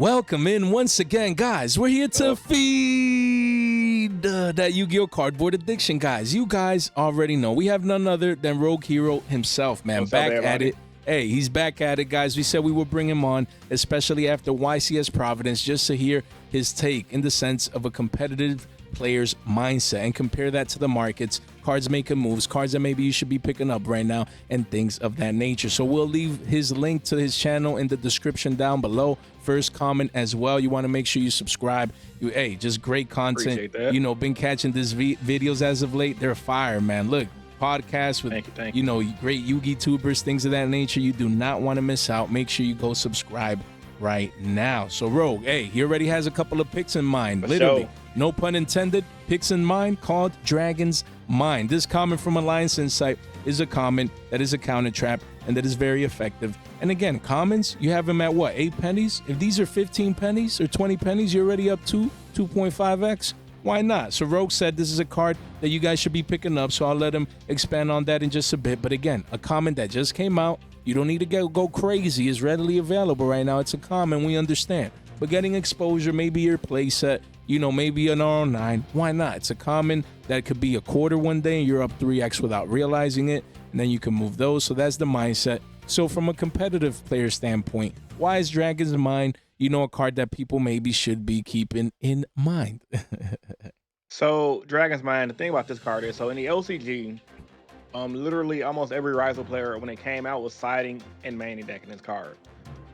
Welcome in once again, guys. We're here to feed that Yu-Gi-Oh cardboard addiction, guys. You guys already know we have none other than Rogue Hero himself, man. Back at it. Hey, he's back at it, guys. We said we would bring him on, especially after YCS Providence, just to hear his take in the sense of a competitive player's mindset and compare that to the markets, cards making moves, cards that maybe you should be picking up right now, and things of that nature. So we'll leave his link to his channel in the description down below. First comment as well. You want to make sure you subscribe. Hey, just great content. You know, been catching these videos as of late. They're fire, man. Look, podcasts with thank you know, great Yugi tubers, things of that nature. You do not want to miss out. Make sure you go subscribe right now. So Rogue, hey, he already has a couple of picks in mind. Literally, no pun intended, picks in mind called Dragon's Mind. This comment from Alliance Insight is a comment that is a counter trap and that is very effective. And again, commons, you have them at what, 8 pennies? If these are 15 pennies or 20 pennies, you're already up to 2.5x. Why not? So Rogue said this is a card that you guys should be picking up, so I'll let him expand on that in just a bit. But again, a comment that just came out, you don't need to go crazy, is readily available right now. It's a common, we understand. But getting exposure, maybe your playset, you know, maybe an R9, why not? It's a common that could be a quarter one day and you're up 3x without realizing it, and then you can move those. So that's the mindset. So from a competitive player standpoint, why is Dragon's Mind, you know, a card that people maybe should be keeping in mind? So Dragon's Mind, the thing about this card is, so in the LCG, literally almost every Ryzeal player when it came out was siding and maining decking this card.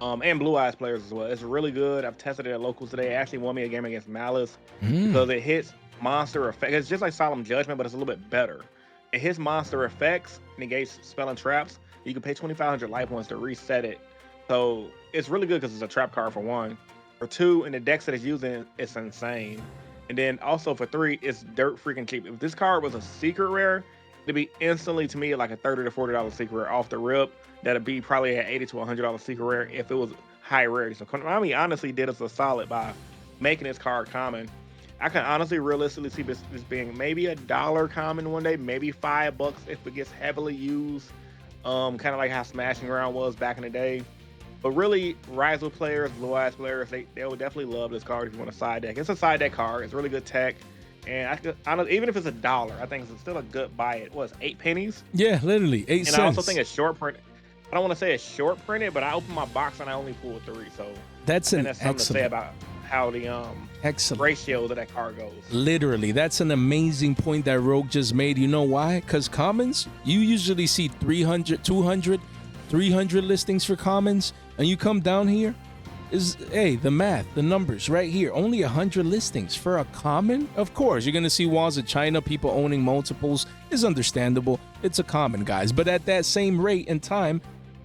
And Blue Eyes players as well. It's really good. I've tested it at locals today. It actually won me a game against Maliss because it hits monster effects. It's just like Solemn Judgment, but it's a little bit better. It hits monster effects, negates spell and traps. You can pay 2,500 life points to reset it. So it's really good because it's a trap card for one. For two, in the decks that it's using, it's insane. And then also for three, it's dirt freaking cheap. If this card was a secret rare, it'd be instantly to me like a $30 to $40 secret rare off the rip. That'd be probably an $80 to $100 secret rare if it was high rarity. So Konami honestly did us a solid by making this card common. I can honestly realistically see this being maybe $1 common one day, maybe $5 if it gets heavily used. Kind of like how Smashing Round was back in the day. But really, Ryzeal players, Blue Eyes players, they will definitely love this card if you want a side deck. It's a side deck card. It's really good tech. And even if it's $1, I think it's still a good buy. It was 8 pennies. Yeah, literally 8 cents. And I also think it's short printed. I don't want to say it's short printed, but I opened my box and I only pulled 3. So that's something to say about how the ratio of that card goes. Literally, that's an amazing point that Rogue just made. You know why? Because commons, you usually see 300, 200, 300 listings for commons, and you come down here, hey, the math, the numbers right here, only 100 listings for a common. Of course, you're gonna see walls of China, people owning multiples, is understandable. It's a common, guys, but at that same rate and time,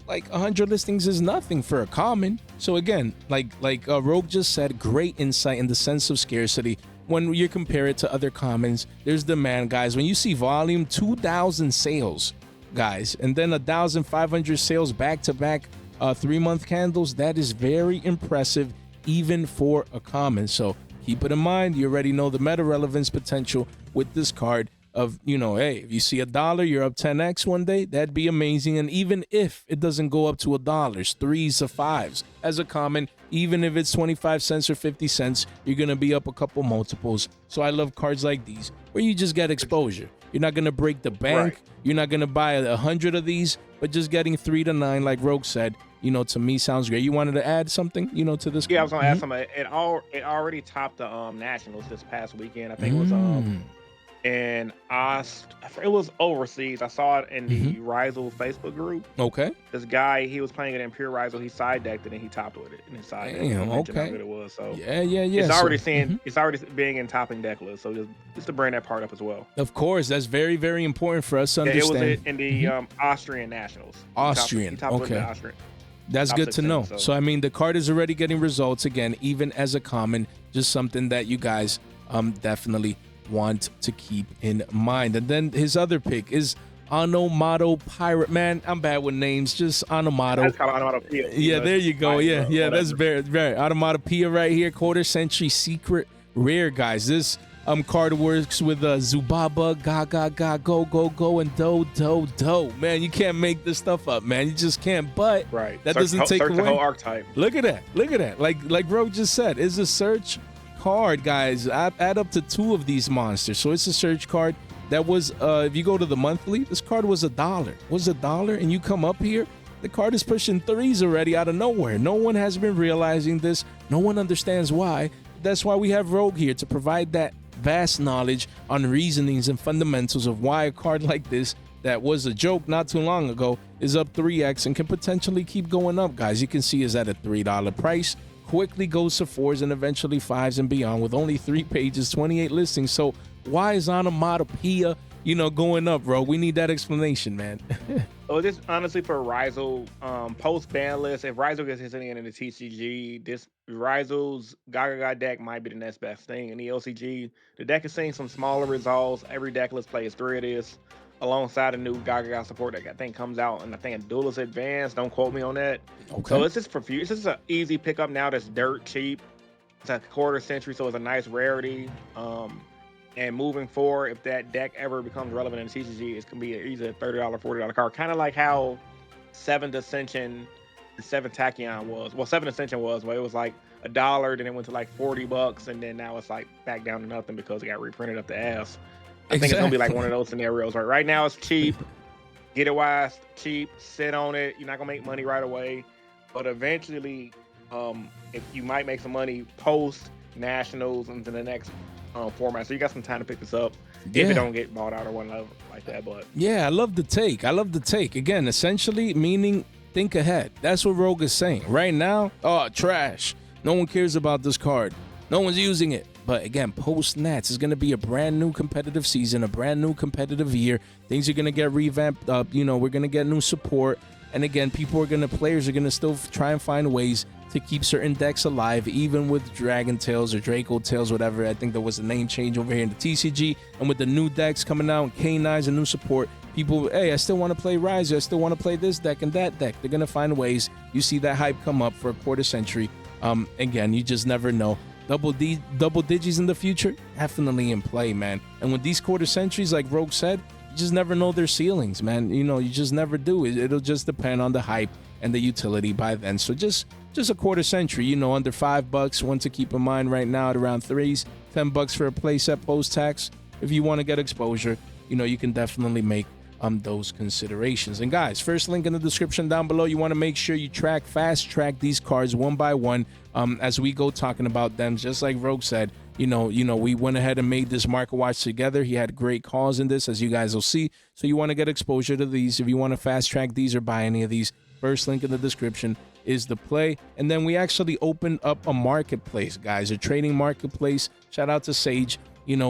like 100 listings is nothing for a common. So again, like Rogue just said, great insight in the sense of scarcity. When you compare it to other commons, there's demand, guys. When you see volume, 2,000 sales, guys, and then 1,500 sales back to back, 3-month candles, that is very impressive even for a common. So keep it in mind. You already know the meta relevance potential with this card of, you know, hey, if you see $1, you're up 10x one day, that'd be amazing. And even if it doesn't go up to $1, 3s or 5s as a common, even if it's 25 cents or 50 cents, you're gonna be up a couple multiples. So I love cards like these where you just get exposure. You're not gonna break the bank. Right. You're not gonna buy 100 of these, but just getting 3 to 9, like Rogue said, you know, to me sounds great. You wanted to add something, you know, to this? Yeah, I was gonna add something. It already topped the nationals this past weekend. I think it was and it was overseas. I saw it in the Ryzeal Facebook group. Okay. This guy, he was playing it in pure Ryzeal. He side decked it and he topped with it in his side deck. Okay. How good it was. So yeah. It's already it's already being in topping deck list. So just to bring that part up as well. Of course, that's very, very important for us to understand. It was in the Austrian nationals. Austrian. He topped okay. with the Austrian. That's good to know. So I mean, the card is already getting results again, even as a common. Just something that you guys definitely want to keep in mind. And then his other pick is Onomatopaira. Man, I'm bad with names. Just Onomato. That's called Onomatopaira. Yeah, there you go. Yeah, that's very Onomatopaira right here. Quarter century secret rare, guys. This Card works with Zubaba, Gaga, Go, and Do. Man, you can't make this stuff up, man. You just can't. But that doesn't take away the whole archetype. Look at that. Like Rogue just said, it's a search card, guys. Add up to 2 of these monsters. So it's a search card. That was, if you go to the monthly, this card was $1. And you come up here, the card is pushing 3s already out of nowhere. No one has been realizing this. No one understands why. That's why we have Rogue here, to provide that vast knowledge on reasonings and fundamentals of why a card like this, that was a joke not too long ago, is up 3x and can potentially keep going up, guys. You can see is at a $3 price, quickly goes to 4s and eventually 5s and beyond with only 3 pages, 28 listings. So why is Onomatopaira, going up, bro? We need that explanation, man. Well, this honestly for Ryzeal, post ban list, if Ryzeal gets his in the TCG, this Ryzeal's Gaga deck might be the next best thing. In the LCG, the deck is seeing some smaller results. Every deck let's play is 3 of this, alongside a new Gaga support that I think comes out, and I think a Duelist Advanced. Don't quote me on that. Okay. So it's just profuse. This is an easy pickup now that's dirt cheap. It's a quarter century, so it's a nice rarity. And moving forward, if that deck ever becomes relevant in the TCG, it's gonna be either a $30, $40 card, kind of like how 7th Ascension and 7th Tachyon was. Well, 7th Ascension was, where it was like $1, then it went to like $40, and then now it's like back down to nothing because it got reprinted up the ass. I think it's gonna be like one of those scenarios. Right now, it's cheap. Get it wise, cheap. Sit on it. You're not gonna make money right away, but eventually, if you might make some money post nationals into the next format, so you got some time to pick this up if it don't get bought out or whatever like that. But yeah, I love the take. Again, essentially meaning think ahead. That's what Rogue is saying right now. Oh, trash, no one cares about this card, no one's using it. But again, post Nats is going to be a brand new competitive season, a brand new competitive year. Things are going to get revamped up. We're going to get new support, and again, players are going to still try and find ways to keep certain decks alive, even with Dragon Tails or Draco Tails, whatever. I think there was a name change over here in the TCG, and with the new decks coming out, K9s and new support, people, hey, I still want to play Ryzeal, I still want to play this deck and that deck. They're gonna find ways. You see that hype come up for a quarter century. Again, you just never know. Double digits in the future, definitely in play, man. And with these quarter centuries, like Rogue said, you just never know their ceilings, man. You just never do. It'll just depend on the hype and the utility by then. So just a quarter century, under $5. One to keep in mind right now at around 3s, $10 for a playset post-tax. If you want to get exposure, you can definitely make those considerations. And guys, first link in the description down below. You want to make sure you fast track these cards one by one as we go talking about them. Just like Rogue said, we went ahead and made this market watch together. He had great calls in this, as you guys will see. So you want to get exposure to these. If you want to fast track these or buy any of these, first link in the description is the play. And then we actually opened up a marketplace, guys, a trading marketplace. Shout out to Sage,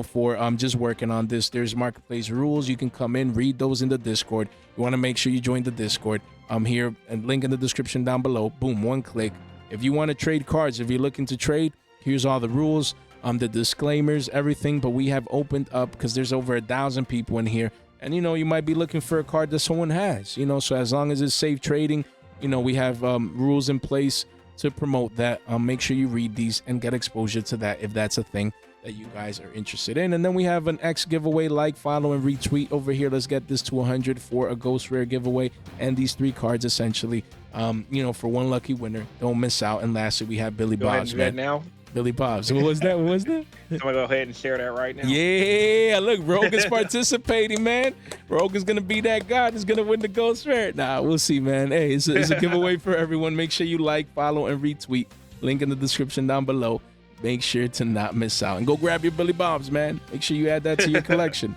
for just working on this. There's marketplace rules. You can come in, read those in the Discord. You want to make sure you join the Discord. Here, and link in the description down below. Boom, one click. If you want to trade cards, if you're looking to trade, here's all the rules, the disclaimers, everything. But we have opened up because there's over 1,000 people in here. And, you might be looking for a card that someone has, so as long as it's safe trading, we have rules in place to promote that. Make sure you read these and get exposure to that if that's a thing that you guys are interested in. And then we have an X giveaway, like, follow, and retweet over here. Let's get this to 100 for a Ghost Rare giveaway and these 3 cards essentially, for one lucky winner. Don't miss out. And lastly, we have Billy Bob's, man. Now? Billy Bob's. What was that? I'm gonna go ahead and share that right now. Yeah, look, Rogue is participating, man. Rogue is gonna be that guy that's gonna win the Ghost Rare. Nah, we'll see, man. Hey, it's a giveaway for everyone. Make sure you like, follow, and retweet. Link in the description down below. Make sure to not miss out and go grab your Billy Bobs, man. Make sure you add that to your collection.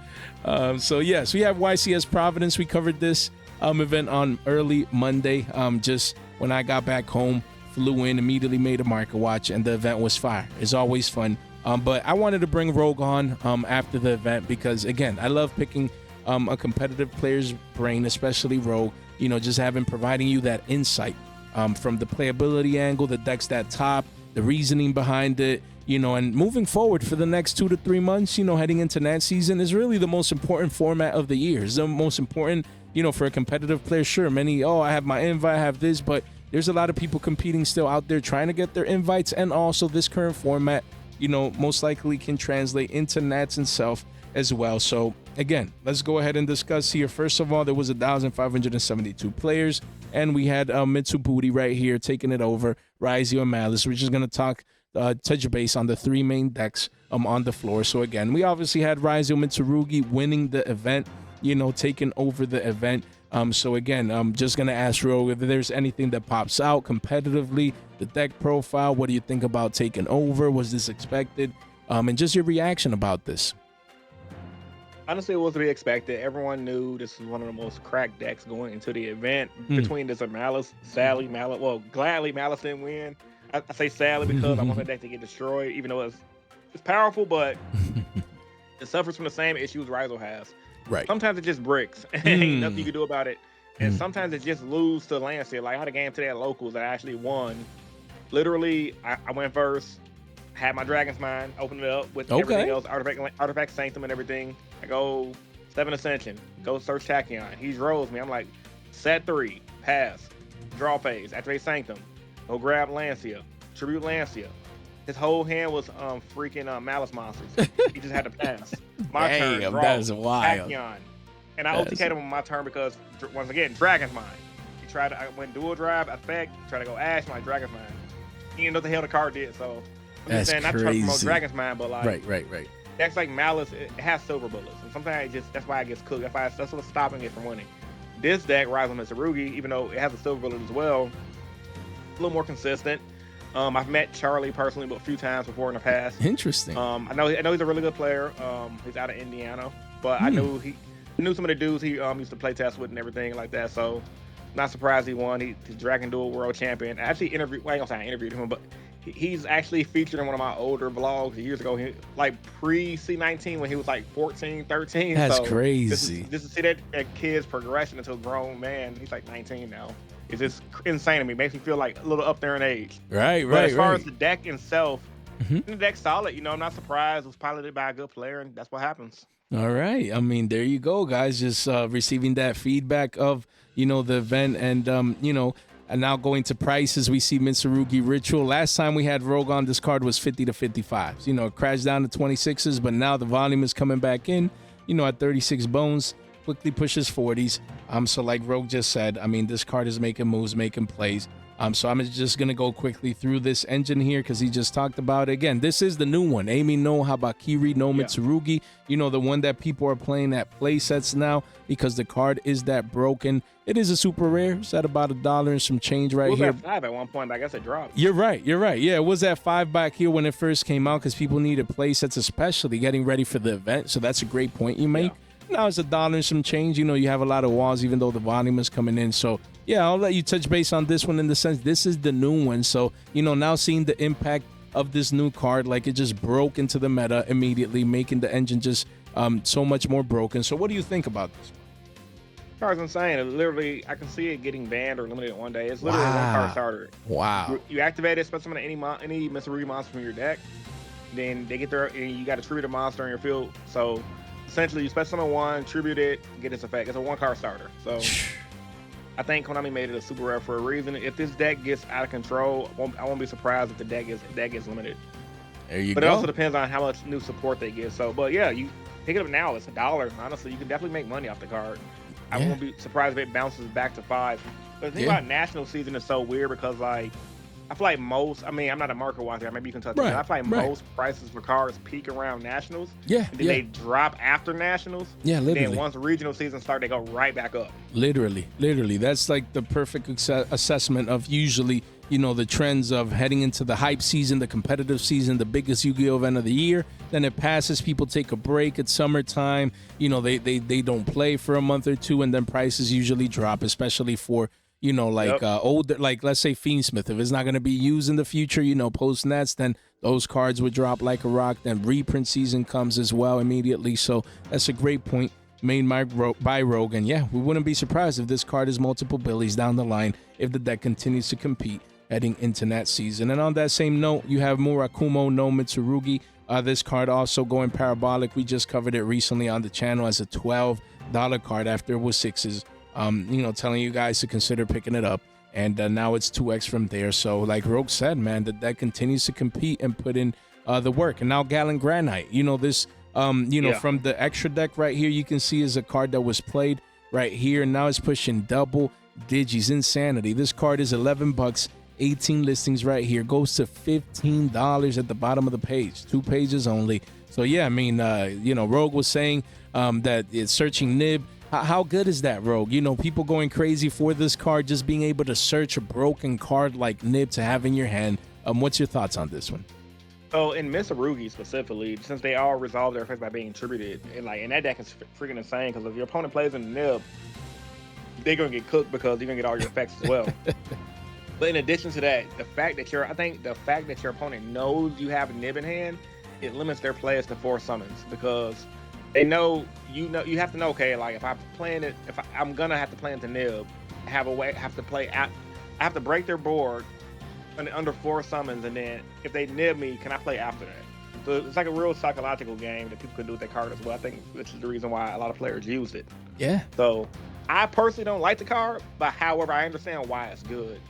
So yes, we have YCS Providence. We covered this event on early Monday. Just when I got back home. Flew in, immediately made a market watch, and the event was fire. It's always fun. But I wanted to bring Rogue on after the event because, again, I love picking a competitive player's brain, especially Rogue, just providing you that insight from the playability angle, the decks that top, the reasoning behind it, and moving forward for the next 2 to 3 months, heading into Nat season is really the most important format of the year. It's the most important, for a competitive player. Sure, many, I have my invite, I have this, but there's a lot of people competing still out there trying to get their invites, and also this current format most likely can translate into Nats itself as well. So again, let's go ahead and discuss here. First of all, there was 1,572 players, and we had Mitsurugi right here taking it over, Ryzeal and Maliss. We're just going to touch base on the three main decks on the floor. So again, we obviously had Ryzeal Mitsurugi winning the event, taking over the event. So again, I'm just going to ask Ro if there's anything that pops out competitively, the deck profile. What do you think about taking over? Was this expected? And just your reaction about this. Honestly, it was to be expected. Everyone knew this was one of the most cracked decks going into the event. Between this and Maliss, gladly Maliss didn't win. I say sadly because I want the deck to get destroyed, even though it's powerful, but it suffers from the same issues Ryzeal has. Right. Sometimes it just bricks. Ain't nothing you can do about it. And sometimes it just lose to Lancia. Like I had a game today at Locals that I actually won. Literally, I went first, had my Dragon's Mind, opened it up with everything else, Artifact Sanctum and everything. I go 7 Ascension, go search Tachyon. He rolls me. I'm like, set 3, pass, draw phase, activate Sanctum, go grab Lancia, tribute Lancia. His whole hand was freaking Maliss monsters. He just had to pass. My turn, draw, that is wild. Tachyon. And I OTK'd him on my turn because, once again, Dragon's Mind. I went dual drive, effect, tried to go Ash, my Dragon's Mind. He didn't know what the hell the card did, so I'm just saying, not trying to promote Dragon's Mind, but like, right. Decks like Maliss, it has silver bullets, and sometimes that's why it gets cooked. That's what's stopping it from winning. This deck, Ryzeal Mitsurugi, even though it has a silver bullet as well, a little more consistent. I've met Charlie personally a few times before in the past. Interesting. I know he's a really good player. He's out of Indiana, but I knew some of the dudes he used to play test with and everything like that. So not surprised he won. He's Dragon Duel World Champion. I actually interviewed him, but he's actually featured in one of my older vlogs years ago, like pre-C19 when he was like 14, 13. That's so crazy. Just to see that kid's progression into a grown man. He's like 19 now. It's just insane to me. Makes me feel like a little up there in age. Right. But as far as the deck itself, the deck's solid. I'm not surprised. It was piloted by a good player, and that's what happens. All right. I mean, there you go, guys. Just receiving that feedback of, the event and, and now going to prices, we see Mitsurugi Ritual. Last time we had Rogue on this card was 50 to 55s. It crashed down to 26s, but now the volume is coming back in, at 36 bones, quickly pushes 40s. So like Rogue just said, I mean, this card is making moves, making plays. So I'm just going to go quickly through this engine here because he just talked about it. Again, this is the new one. Amy no Habakiri no Mitsurugi. The one that people are playing at play sets now because the card is that broken. It is a super rare. It's at about $1 and some change right here. It was at $5 at one point, but I guess it dropped. You're right. Yeah, it was at $5 back here when it first came out because people needed play sets, especially getting ready for the event. So that's a great point you make. Yeah. Now it's $1 and some change. You have a lot of walls, even though the volume is coming in. So yeah, I'll let you touch base on this one in the sense this is the new one. So, now seeing the impact of this new card, like it just broke into the meta immediately, making the engine just so much more broken. So what do you think about this? Card's insane. Literally, I can see it getting banned or limited one day. It's literally a one-card starter. Wow. You activate it, spend some of any Mitsurugi monster from your deck, then they get there, and you got to tribute a monster in your field. So essentially, you spend summon one, tribute it, get its effect. It's a one-card starter. So I think Konami made it a super rare for a reason. If this deck gets out of control, I won't be surprised if the deck gets limited. There you go. But it also depends on how much new support they give. So, but yeah, you pick it up now. It's $1. Honestly, you can definitely make money off the card. I won't be surprised if it bounces back to $5. But the thing about national season is so weird because, like, I feel like I'm not a market watcher. Maybe you can touch on it. I feel like most prices for cards peak around nationals. Yeah. And then they drop after nationals. Yeah, literally. Then once the regional season starts, they go right back up. Literally. That's like the perfect assessment of usually, the trends of heading into the hype season, the competitive season, the biggest Yu-Gi-Oh event of the year. Then it passes, people take a break at summertime. They don't play for a month or two, and then prices usually drop, especially for older, like let's say Fiendsmith. If it's not going to be used in the future, post Nets, then those cards would drop like a rock. Then reprint season comes as well immediately. So that's a great point made by Rogue. And yeah, we wouldn't be surprised if this card is multiple billies down the line if the deck continues to compete heading into that season. And on that same note, you have Murakumo no Mitsurugi. This card also going parabolic. We just covered it recently on the channel as a $12 card after it was $6s. Telling you guys to consider picking it up. And now it's 2x from there. So like Rogue said, man, that continues to compete and put in the work. And now Gallant Granite, you know, this, from the extra deck right here, you can see is a card that was played right here. And now it's pushing double digits. Insanity. This card is $11, 18 listings right here. Goes to $15 at the bottom of the page. 2 pages only. So, yeah, I mean, Rogue was saying that it's searching Nib. How good is that, Rogue? You know, people going crazy for this card, just being able to search a broken card like Nib to have in your hand. What's your thoughts on this one? So in Mitsurugi specifically, since they all resolve their effects by being tributed, and that deck is freaking insane because if your opponent plays in the Nib, they're gonna get cooked because you're gonna get all your effects as well. But in addition to that, the fact that your opponent knows you have a Nib in hand, it limits their players to 4 summons because they know you have to know, okay, like if I'm gonna have to play into Nib, I have to break their board under 4 summons, and then if they Nib me, can I play after that? So it's like a real psychological game that people can do with their card as well. I think this is the reason why a lot of players use it. Yeah. So I personally don't like the card, but however, I understand why it's good.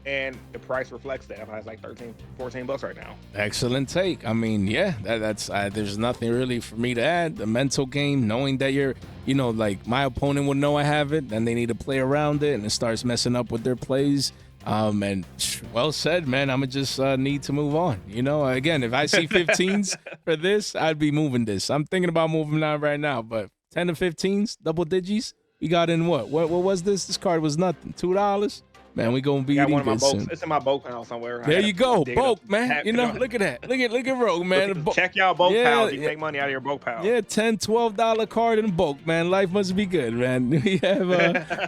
And the price reflects that. It's like $13-14 right now. Excellent take. I mean, yeah, that's there's nothing really for me to add. The mental game, knowing that you're, like my opponent will know I have it, then they need to play around it, and it starts messing up with their plays. And well said, man. I'm gonna just need to move on. Again, if I see 15s for this, I'd be moving this. I'm thinking about moving on right now, but 10 to 15s, double digits. We got in what was this? This card was nothing. $2. Man, we gonna be one of my boats. It's in my boat pile somewhere. There you go, boat, man. Look at that. Look at Rogue, man. Check y'all boat piles. You can make money out of your boat pile. Yeah, $10, $12 card in bulk, man. Life must be good, man. We have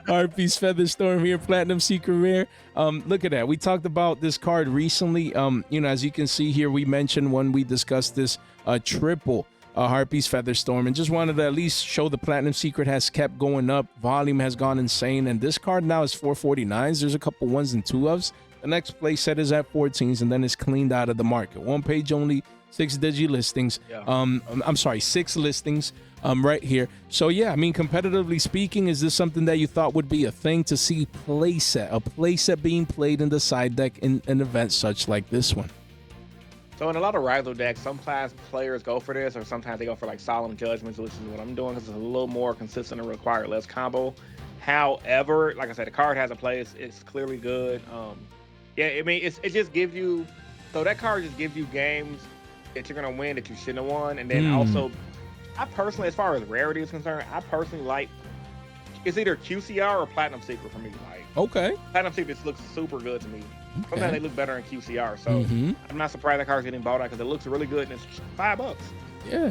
Harpie's Featherstorm here, Platinum Secret Rare. Look at that. We talked about this card recently. As you can see here, we mentioned when we discussed this triple Harpie's Featherstorm, and just wanted to at least show the Platinum Secret has kept going up. Volume has gone insane, and this card now is 449s. There's a couple 1s and 2s. The next play set is at 14s, and then it's cleaned out of the market. 1 page only, 6 digi listings. Yeah. I'm sorry, 6 listings right here. So yeah, I mean, competitively speaking, is this something that you thought would be a thing to see a playset being played in the side deck in an event such like this one? So in a lot of Ryzeal decks, some class players go for this, or sometimes they go for like Solemn Judgments, which is what I'm doing because it's a little more consistent and require less combo. However, like I said, the card has a place. It's clearly good. I mean, it just gives you. So that card just gives you games that you're gonna win that you shouldn't have won, and then also, I personally, as far as rarity is concerned, I personally like it's either QCR or Platinum Secret for me. Like, okay, Platinum Secret looks super good to me. Sometimes they look better in QCR, so I'm not surprised that card's getting bought out because it looks really good and it's $5.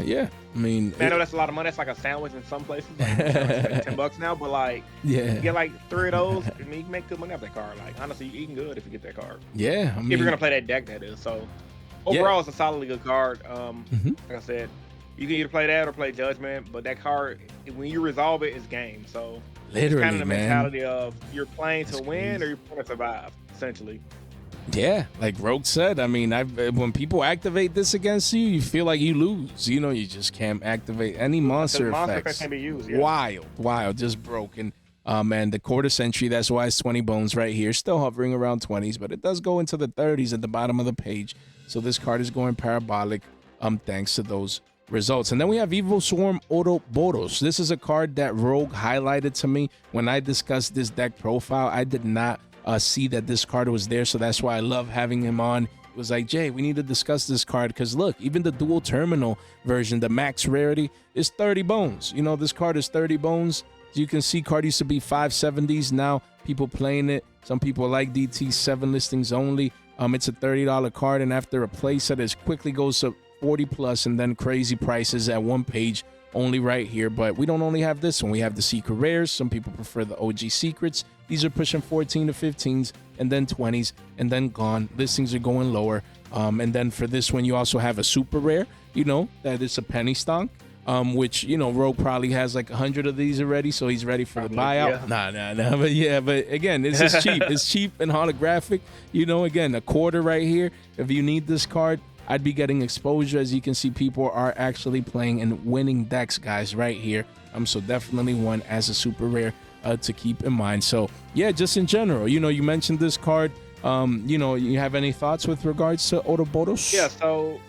Yeah. I mean, I know that's a lot of money. That's like a sandwich in some places. Like, $10 now, but like, you get like 3 of those, I mean, you can make good money off that card. Like, honestly, you're eating good if you get that card. Yeah, I mean, if you're gonna play that deck, that is. So overall, it's a solidly good card. Like I said, you can either play that or play Judgment, but that card, when you resolve it, it's game. So literally, it's kind of the man, mentality of you're playing to win or you're playing to survive, essentially. Yeah, like Rogue said, I mean, when people activate this against you, you feel like you lose. You just can't activate any monster effects. Can be used, Wild, just broken. And the quarter century, that's why it's 20 bones right here. Still hovering around 20s, but it does go into the 30s at the bottom of the page. So this card is going parabolic thanks to those results. And then we have Evilswarm Ouroboros. This is a card that Rogue highlighted to me when I discussed this deck profile. I did not see that this card was there, so that's why I love having him on. It was like, Jay, we need to discuss this card because look, even the dual terminal version, the max rarity, is 30 bones. This card is 30 bones. As you can see, card used to be 570s. Now people playing it. Some people like DT 7 listings only. It's a $30 card, and after a play set, it quickly goes to 40 plus, and then crazy prices at 1 page only right here. But we don't only have this one. We have the secret rares. Some people prefer the OG secrets. These are pushing 14 to 15s, and then 20s, and then gone. Listings are going lower. And then for this one, you also have a super rare, that is a penny stonk, which, Rogue probably has like 100 of these already, so he's ready for the buyout. Yeah. Nah. But again, this is cheap. It's cheap and holographic. Again, a quarter right here. If you need this card, I'd be getting exposure. As you can see, people are actually playing and winning decks, guys, right here. So definitely one as a super rare to keep in mind. So yeah, just in general, you mentioned this card. You have any thoughts with regards to Ouroboros? Yeah, so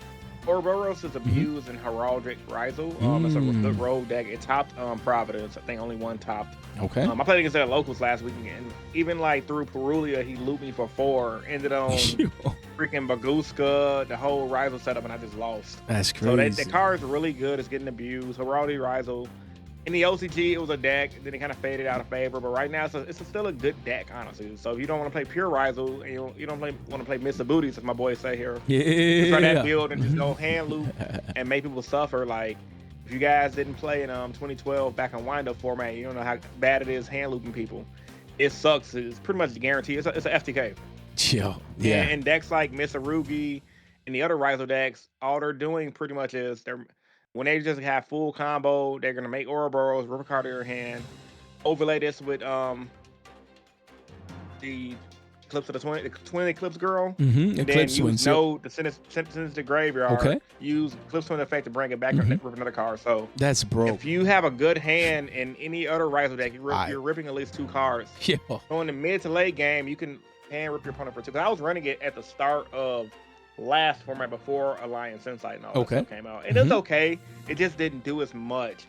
Ouroboros is abused in Heraldic Ryzeal. It's a good rogue deck. It topped Providence. I think only one topped. Okay. I played against it at locals last weekend, and even like through Perulia, he looped me for 4. Ended on freaking Baguska, the whole Ryzeal setup, and I just lost. That's crazy. So the card's really good. It's getting abused. Heraldic Ryzeal. In the OCG, it was a deck. Then it kind of faded out of favor. But right now, it's still a good deck, honestly. So if you don't want to play pure Ryzeal and you don't want to play Mitsurugi, as my boys say here, try that build and just go hand loop and make people suffer. Like if you guys didn't play in 2012 back in wind-up format, you don't know how bad it is hand looping people. It sucks. It's pretty much a guarantee. It's a FTK. Yeah. And decks like Mitsurugi and the other Ryzeal decks, all they're doing pretty much is when they just have full combo, they're gonna make Ouroboros, rip a card of your hand, overlay this with the Eclipse of the twin Eclipse girl, and Eclipse then use Twins, to send it to the graveyard. Okay. Use Eclipse Twin effect to bring it back and rip another card. So that's broke. If you have a good hand in any other Ryzeal deck, you're ripping at least 2 cards. Yeah. So in the mid to late game, you can hand rip your opponent for 2. Because I was running it at the start of last format before Alliance Insight and all that stuff came out. And it's okay. It just didn't do as much.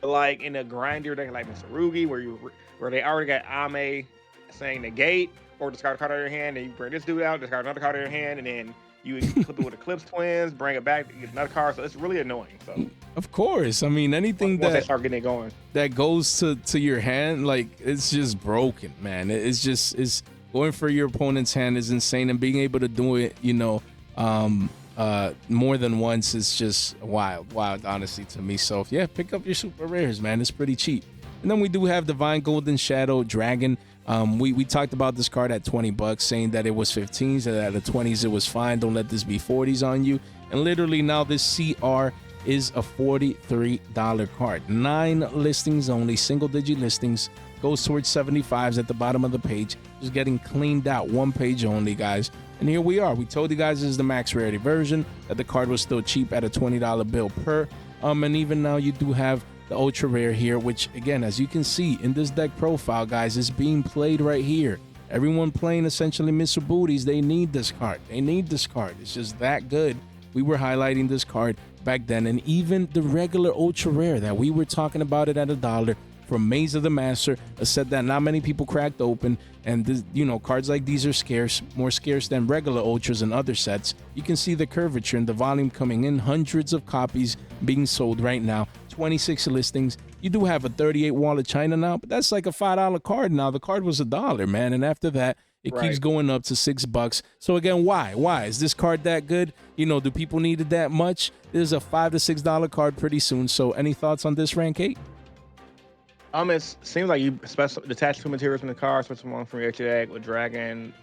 But like in a grinder deck like Mitsurugi, where they already got Ame saying negate or discard a card out of your hand, and you bring this dude out, discard another card out of your hand, and then you clip it with Eclipse Twins, bring it back, get another card. So it's really annoying. So of course, I mean anything once they start getting it going, that goes to your hand, like it's just broken, man. It's going for your opponent's hand is insane, and being able to do it, more than once is just wild, honestly, to me. So yeah, pick up your super rares, man. It's pretty cheap. And then we do have Divine Golden Shadow Dragon. We talked about this card at $20, saying that it was 15s, and at the 20s it was fine. Don't let this be 40s on you. And literally now this CR is a $43 card. 9 listings only, single-digit listings. Goes towards 75s at the bottom of the page. Just getting cleaned out. 1 page only, guys. And here we are. We told you guys this is the max rarity version, that the card was still cheap at a $20 bill per. And even now you do have the ultra rare here, which again, as you can see in this deck profile, guys, is being played right here. Everyone playing essentially Mitsurugi's, they need this card. It's just that good. We were highlighting this card back then, and even the regular ultra rare that we were talking about it at $1 from Maze of the Master, a set that not many people cracked open, and this, cards like these are scarce, more scarce than regular ultras and other sets. You can see the curvature and the volume coming in, hundreds of copies being sold right now, 26 listings. You do have a 38 Wall of China now, but that's like a $5 card now. The card was $1, man, and after that it keeps going up to $6. So again, why is this card that good? Do people need it that much? There's a $5 to $6 card pretty soon. So any thoughts on this, Rank 8? It seems like you detach 2 materials from the card, switch one from your deck with Dragon.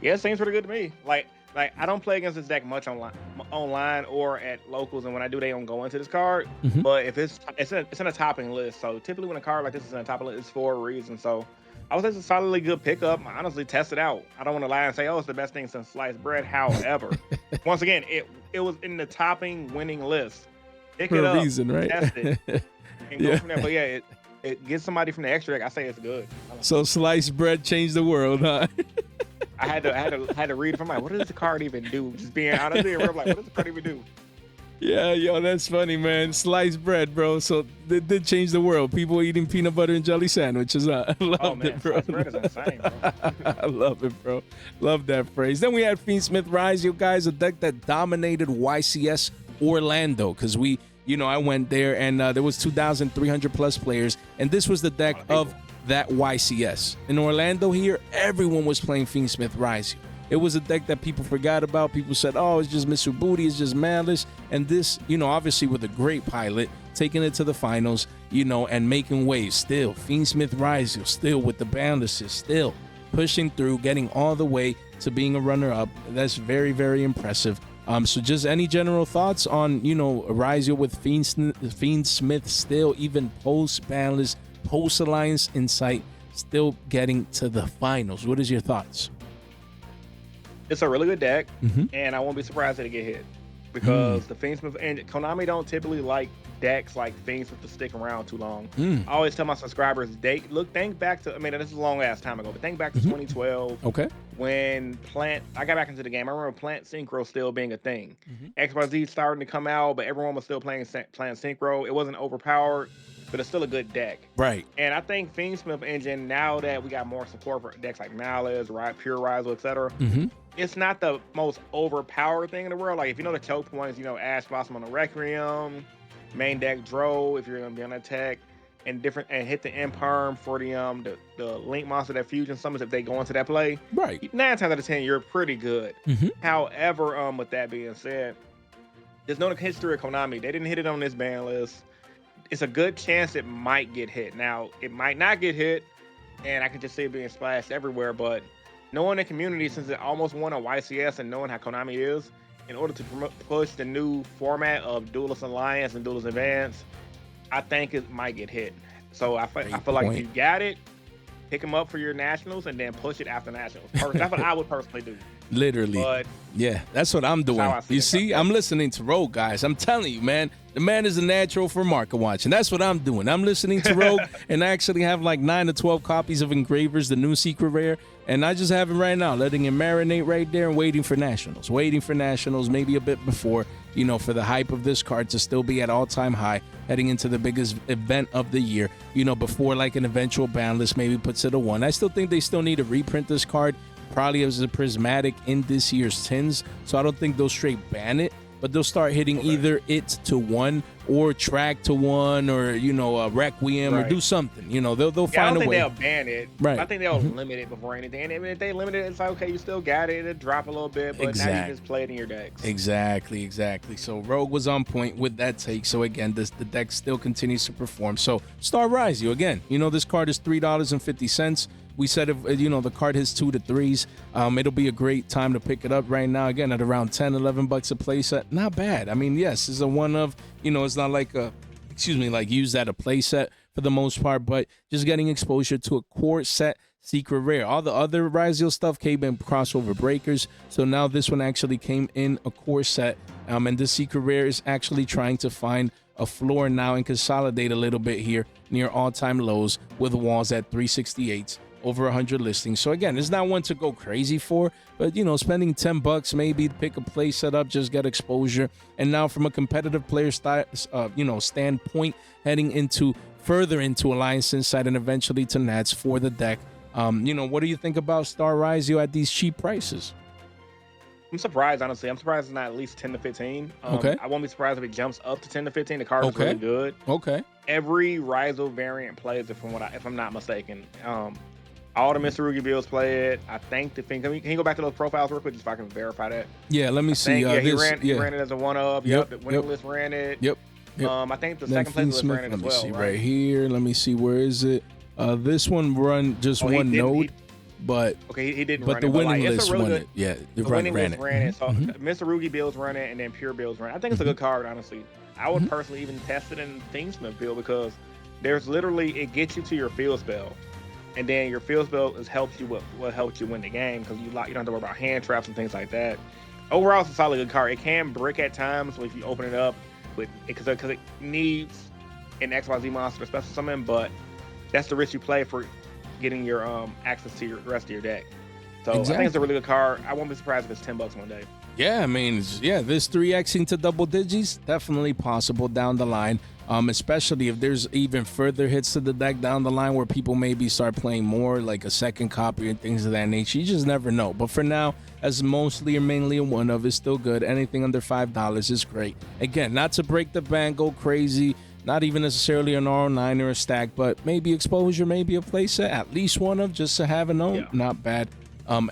Yeah, it seems pretty good to me. Like I don't play against this deck much online or at locals, and when I do, they don't go into this card. But if it's in a topping list, so typically when a card like this is in a topping list, it's for a reason. So I would say it's a solidly good pickup. Honestly, test it out. I don't want to lie and say, oh, it's the best thing since sliced bread. However, once again, it was in the topping winning list. Pick it up, reason, right? Test it, and go from there. But yeah, it gets somebody from the extra deck. I say it's good. So sliced bread changed the world, huh? I had to read it from what does the card even do? Just being honest, being real, what does the card even do? Yeah, yo, that's funny, man. Sliced bread, bro. So it did change the world. People eating peanut butter and jelly sandwiches. I love it, bro. Sliced bread is insane, bro. I love it, bro. Love that phrase. Then we had Fiendsmith Ryzeal, guys, a deck that dominated YCS Orlando, because I went there and there was 2,300 plus players, and this was the deck of that YCS. In Orlando here, everyone was playing Fiendsmith Ryzeal. It was a deck that people forgot about. People said, oh, it's just Mitsurugi, it's just Maliss. And this, obviously with a great pilot, taking it to the finals, and making waves still. Fiendsmith Ryzeal still with the boundaries, still pushing through, getting all the way to being a runner-up. That's very, very impressive. So just any general thoughts on, Ryzeal with Fiendsmith still, even post-Maliss, post-Alliance Insight, still getting to the finals. What is your thoughts? It's a really good deck, and I won't be surprised if it get hit. because the Fiendsmith and Konami don't typically like decks like Fiendsmith to stick around too long. I always tell my subscribers, think back to, I mean, this is a long ass time ago, but think back to 2012. Okay. When I got back into the game. I remember Plant Synchro still being a thing. XYZ starting to come out, but everyone was still playing Synchro. It wasn't overpowered, but it's still a good deck. Right. And I think Fiendsmith Engine, now that we got more support for decks like Maliss, Pure Ryzeal, etc., it's not the most overpowered thing in the world. Like, if you know the choke points, you know, Ash Blossom on the Requiem, main deck Dro, if you're going to be on attack, and hit the Imperm for the Link Monster that Fusion summons if they go into that play. Right. 9 times out of 10, you're pretty good. However, with that being said, there's no history of Konami. They didn't hit it on this ban list. It's a good chance it might get hit. Now, it might not get hit, and I can just see it being splashed everywhere, but knowing the community, since it almost won a YCS and knowing how Konami is, in order to push the new format of Duelist Alliance and Duelist Advance, I think it might get hit. So I feel like if you got it, pick them up for your nationals and then push it after nationals. That's what I would personally do. Literally. But yeah, that's what I'm doing. You see, I'm listening to Rogue, guys. I'm telling you, man, the man is a natural for market watching. That's what I'm doing. I'm listening to Rogue, and I actually have like 9 to 12 copies of Engravers, the new secret rare, and I just have it right now, letting it marinate right there and waiting for nationals. Maybe a bit before, you know, for the hype of this card to still be at all-time high, heading into the biggest event of the year, you know, before like an eventual ban list maybe puts it a 1. I still think they still need to reprint this card, probably as a prismatic in this year's tins, so I don't think they'll straight ban it, but they'll start hitting either it to 1 or track to 1, or, you know, a Requiem, or do something. You know, they'll find a way. I don't think they'll ban it. Right. I think they'll limit it before anything. And if they limit it, it's like, okay, you still got it. It'll drop a little bit, but now you just play it in your decks. Exactly. So Rogue was on point with that take. So again, the deck still continues to perform. So Star Ryzeal, again, you know, this card is $3.50. We said if, you know, the card hits 2 to 3s, it'll be a great time to pick it up right now. Again, at around $10-11 a playset. Not bad. I mean, yes, it's a one of, you know, it's not like like used at a playset for the most part, but just getting exposure to a core set secret rare. All the other Ryzeal stuff came in crossover breakers, so now this one actually came in a core set, and this secret rare is actually trying to find a floor now and consolidate a little bit here near all-time lows with walls at 368. Over 100 listings. So again, it's not one to go crazy for, but you know, spending $10 maybe to pick a play setup, just get exposure. And now from a competitive player standpoint, heading further into Alliance Insight and eventually to Nats for the deck. You know, what do you think about Star Ryzeal at these cheap prices? I'm surprised, honestly. I'm surprised it's not at least 10 to 15. Okay. I won't be surprised if it jumps up to 10 to 15. The card is really good. Okay. Every Ryzeal variant plays it, if I'm not mistaken. All the Mitsurugi builds play it. I think the thing. Can you go back to those profiles real quick, just so I can verify that? Yeah, let me see. He ran it as a 1-up. Yep. The winning list ran it. Yep. I think the second place list ran it as well. Let me see right here. Let me see, where is it? This one run just one node. But he didn't. But the winning list won it. Yeah, the winning list ran it. So Mitsurugi builds run it, and then Pure builds run it. I think it's a good card, honestly. I would personally even test it in Fiendsmith build, because there's literally, it gets you to your field spell. And then your field spell helps you win the game, because you don't have to worry about hand traps and things like that. Overall, it's a solid good card. It can brick at times, so if you open it up because it needs an XYZ monster special summon, but that's the risk you play for getting your access to the rest of your deck. So I think it's a really good card. I won't be surprised if it's $10 one day. Yeah, I mean, this 3xing to double digits, definitely possible down the line. Especially if there's even further hits to the deck down the line where people maybe start playing more, like a second copy and things of that nature. You just never know. But for now, as mostly or mainly a one-of, is still good. Anything under $5 is great. Again, not to break the bank, go crazy, not even necessarily an R9 or a stack, but maybe exposure, maybe a playset, at least one of, just to have a note. Yeah. Not bad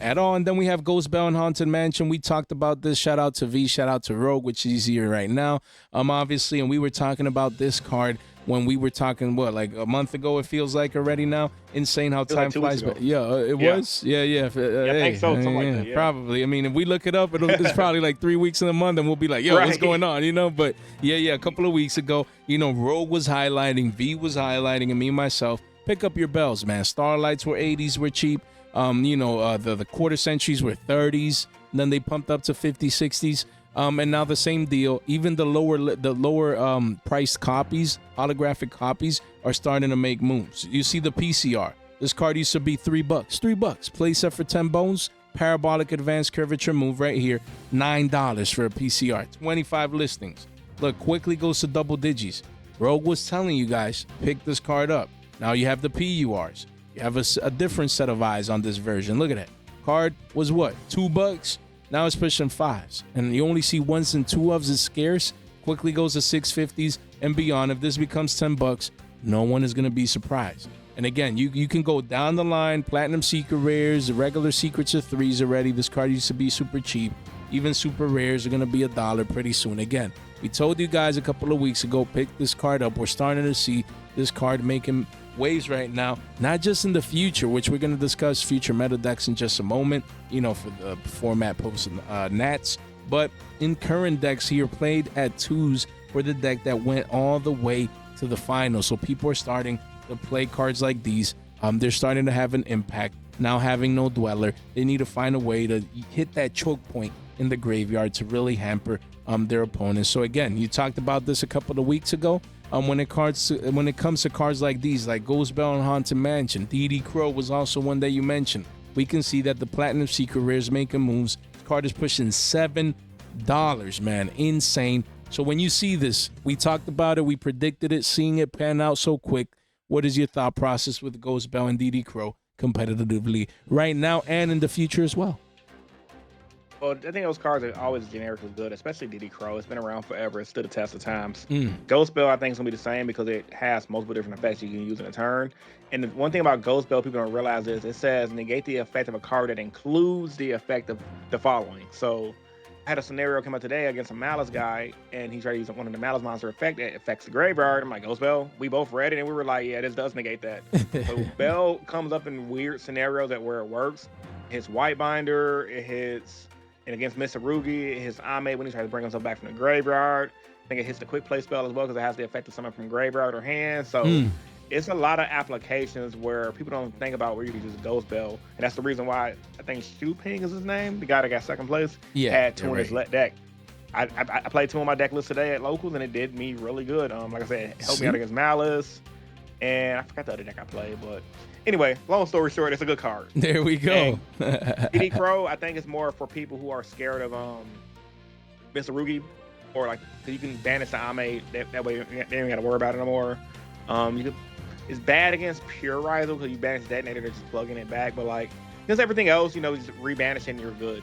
at all. And then we have Ghost Bell and Haunted Mansion. We talked about this. Shout out to V, shout out to Rogue, which is here right now. Obviously, and we were talking about this card when we were talking, like a month ago, it feels like already now. Insane how time flies. But it was. Yeah. I think so. Something like that, probably. I mean, if we look it up, it's probably like 3 weeks in a month, and we'll be like, what's going on? You know, but a couple of weeks ago, you know, Rogue was highlighting, V was highlighting, and me myself, pick up your bells, man. Starlights were 80s, were cheap. The quarter centuries were 30s. And then they pumped up to 50s, 60s. And now the same deal. Even the lower priced copies, holographic copies, are starting to make moves. You see the PCR. This card used to be $3. $3. Play set for 10 bones. Parabolic advanced curvature move right here. $9 for a PCR. 25 listings. Look, quickly goes to double digits. Rogue was telling you guys, pick this card up. Now you have the PURs. You have a different set of eyes on this version. Look at that. Card was what? $2? Now it's pushing 5s. And you only see 1s and 2s is scarce. Quickly goes to 650s and beyond. If this becomes $10, no one is going to be surprised. And again, you can go down the line. Platinum secret rares, the regular secrets are 3s already. This card used to be super cheap. Even super rares are going to be $1 pretty soon. Again, we told you guys a couple of weeks ago, pick this card up. We're starting to see this card making waves right now, not just in the future, which we're going to discuss future meta decks in just a moment, you know, for the format post Nats, but in current decks here, played at 2s for the deck that went all the way to the final. So people are starting to play cards like these. They're starting to have an impact. Now having no Dweller, they need to find a way to hit that choke point in the graveyard to really hamper their opponents. So again, you talked about this a couple of weeks ago. When it comes to cards like these, like Ghost Bell and Haunted Mansion, DD Crow was also one that you mentioned. We can see that the Platinum Secret Rare is making moves. This card is pushing $7, man. Insane. So when you see this, we talked about it, we predicted it, seeing it pan out so quick. What is your thought process with Ghost Bell and DD Crow competitively right now and in the future as well? Well, I think those cards are always generically good, especially DD Crow. It's been around forever. It stood the test of times. Ghost Bell, I think, is going to be the same because it has multiple different effects you can use in a turn. And the one thing about Ghost Bell people don't realize is it says negate the effect of a card that includes the effect of the following. So I had a scenario come out today against a Maliss guy, and he tried to use one of the Maliss monster effect that affects the graveyard. I'm like, Ghost Bell? We both read it, and we were like, yeah, this does negate that. So Bell comes up in weird scenarios that where it works. It hits White Binder, it hits... And against Mitsurugi, his Ame when he tries to bring himself back from the graveyard. I think it hits the quick play spell as well because it has the effect of summon from graveyard or hand. So it's a lot of applications where people don't think about where you can use Ghost Bell. And that's the reason why I think Ping is his name, the guy that got second place, had 2 in his deck. I played 2 on my deck list today at locals, and it did me really good. Like I said, it helped me out against Maliss. And I forgot the other deck I played, but... Anyway, long story short, it's a good card. There we go. DD Crow, I think it's more for people who are scared of Mitsurugi, or like you can banish the Ame. That way, they don't got to worry about it no more. It's bad against pure Ryzeal because you banish Detonator, they're just plugging it back. But like against everything else, you know, just rebanish and you're good.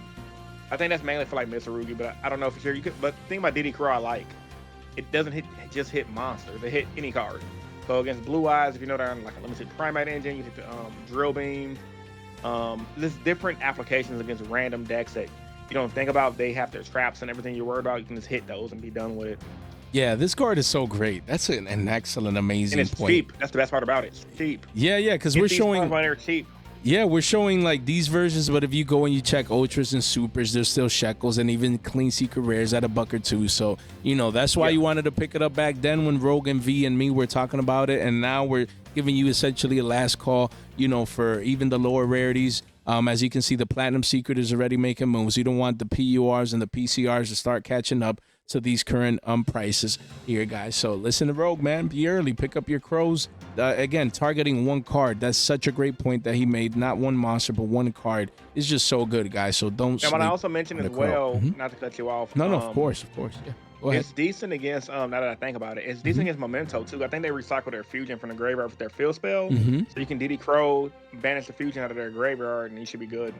I think that's mainly for like Mitsurugi, but I don't know for sure. You could, but the thing about DD Crow, I like it doesn't just hit monsters; it hit any card. So against Blue Eyes, if you know they're on like a limited Primate engine, you hit the Drill Beam. There's different applications against random decks that you don't think about. They have their traps and everything you're worried about. You can just hit those and be done with it. Yeah, this card is so great. That's an excellent, amazing and it's point. Cheap. That's the best part about it. It's cheap. Yeah, because we're showing. They're cheap. Yeah, we're showing like these versions, but if you go and you check Ultras and Supers, there's still shekels and even clean secret rares at $1 or $2. So, you know, that's why you wanted to pick it up back then when Rogue and V and me were talking about it. And now we're giving you essentially a last call, you know, for even the lower rarities. As you can see, the Platinum Secret is already making moves. You don't want the PURs and the PCRs to start catching up to these current prices here, guys. So listen to Rogue, man. Be early. Pick up your crows. Again, targeting one card. That's such a great point that he made. Not one monster, but one card. It's just so good, guys. So don't. And what I also mentioned as well, not to cut you off. No, of course. Yeah. It's decent against, now that I think about it, it's decent against Memento, too. I think they recycle their Fusion from the graveyard with their field spell. So you can DD Crow, banish the Fusion out of their graveyard, and you should be good.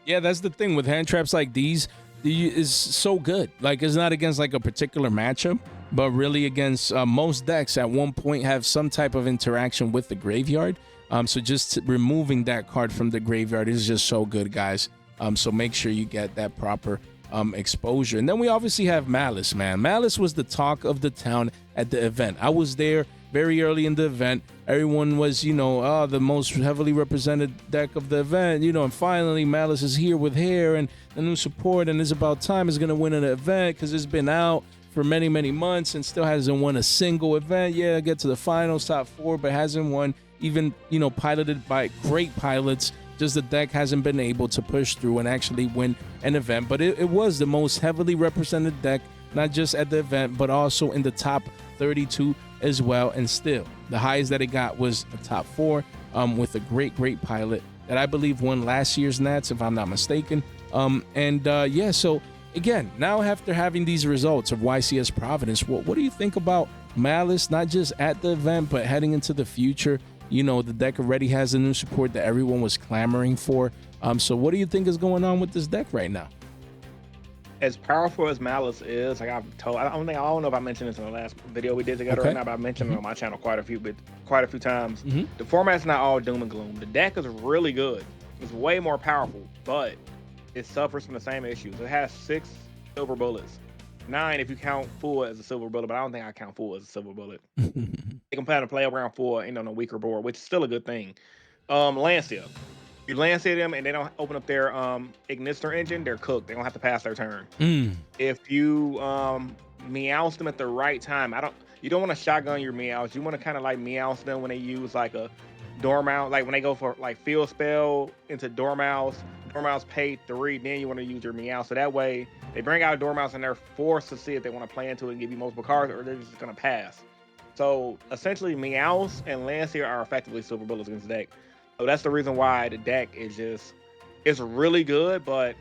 Yeah, that's the thing with hand traps like these. Is so good. Like, it's not against like a particular matchup, but really against most decks at one point have some type of interaction with the graveyard. So just removing that card from the graveyard is just so good, guys. So make sure you get that proper exposure. And then we obviously have Maliss, man. Maliss was the talk of the town at the event. I was there very early in the event. Everyone was, you know, the most heavily represented deck of the event, you know, and finally Maliss is here with hair and the new support, and it's about time is going to win an event because it's been out for many, many months and still hasn't won a single event. Yeah, get to the finals, top 4, but hasn't won, even, you know, piloted by great pilots, Just the deck hasn't been able to push through and actually win an event. But it was the most heavily represented deck, not just at the event, but also in the top 32 as well. And still, the highest that it got was a top 4 with a great pilot that I believe won last year's Nats, if I'm not mistaken. Yeah, so again, now after having these results of YCS Providence, what do you think about Maliss, not just at the event, but heading into the future? You know, the deck already has a new support that everyone was clamoring for. So what do you think is going on with this deck right now? As powerful as Maliss is, like I've told, I don't know if I mentioned this in the last video we did together or not, but I mentioned it on my channel quite a few times. The format's not all doom and gloom. The deck is really good. It's way more powerful, but it suffers from the same issues. It has 6 silver bullets, 9 if you count full as a silver bullet, but I don't think I count full as a silver bullet. You can plan to play around 4 on a weaker board, which is still a good thing. Lancia. You Lancia them and they don't open up their Ignister engine, they're cooked. They don't have to pass their turn. If you Meows them at the right time, you don't want to shotgun your Meows. You want to kind of like Meows them when they use like a Dormouse, like when they go for like field spell into Dormouse pay 3, then you want to use your Meow. So that way they bring out a Dormouse and they're forced to see if they want to play into it and give you multiple cards, or they're just going to pass. So essentially Meows and Lancia are effectively silver bullets against the deck. So that's the reason why the deck is it's really good, but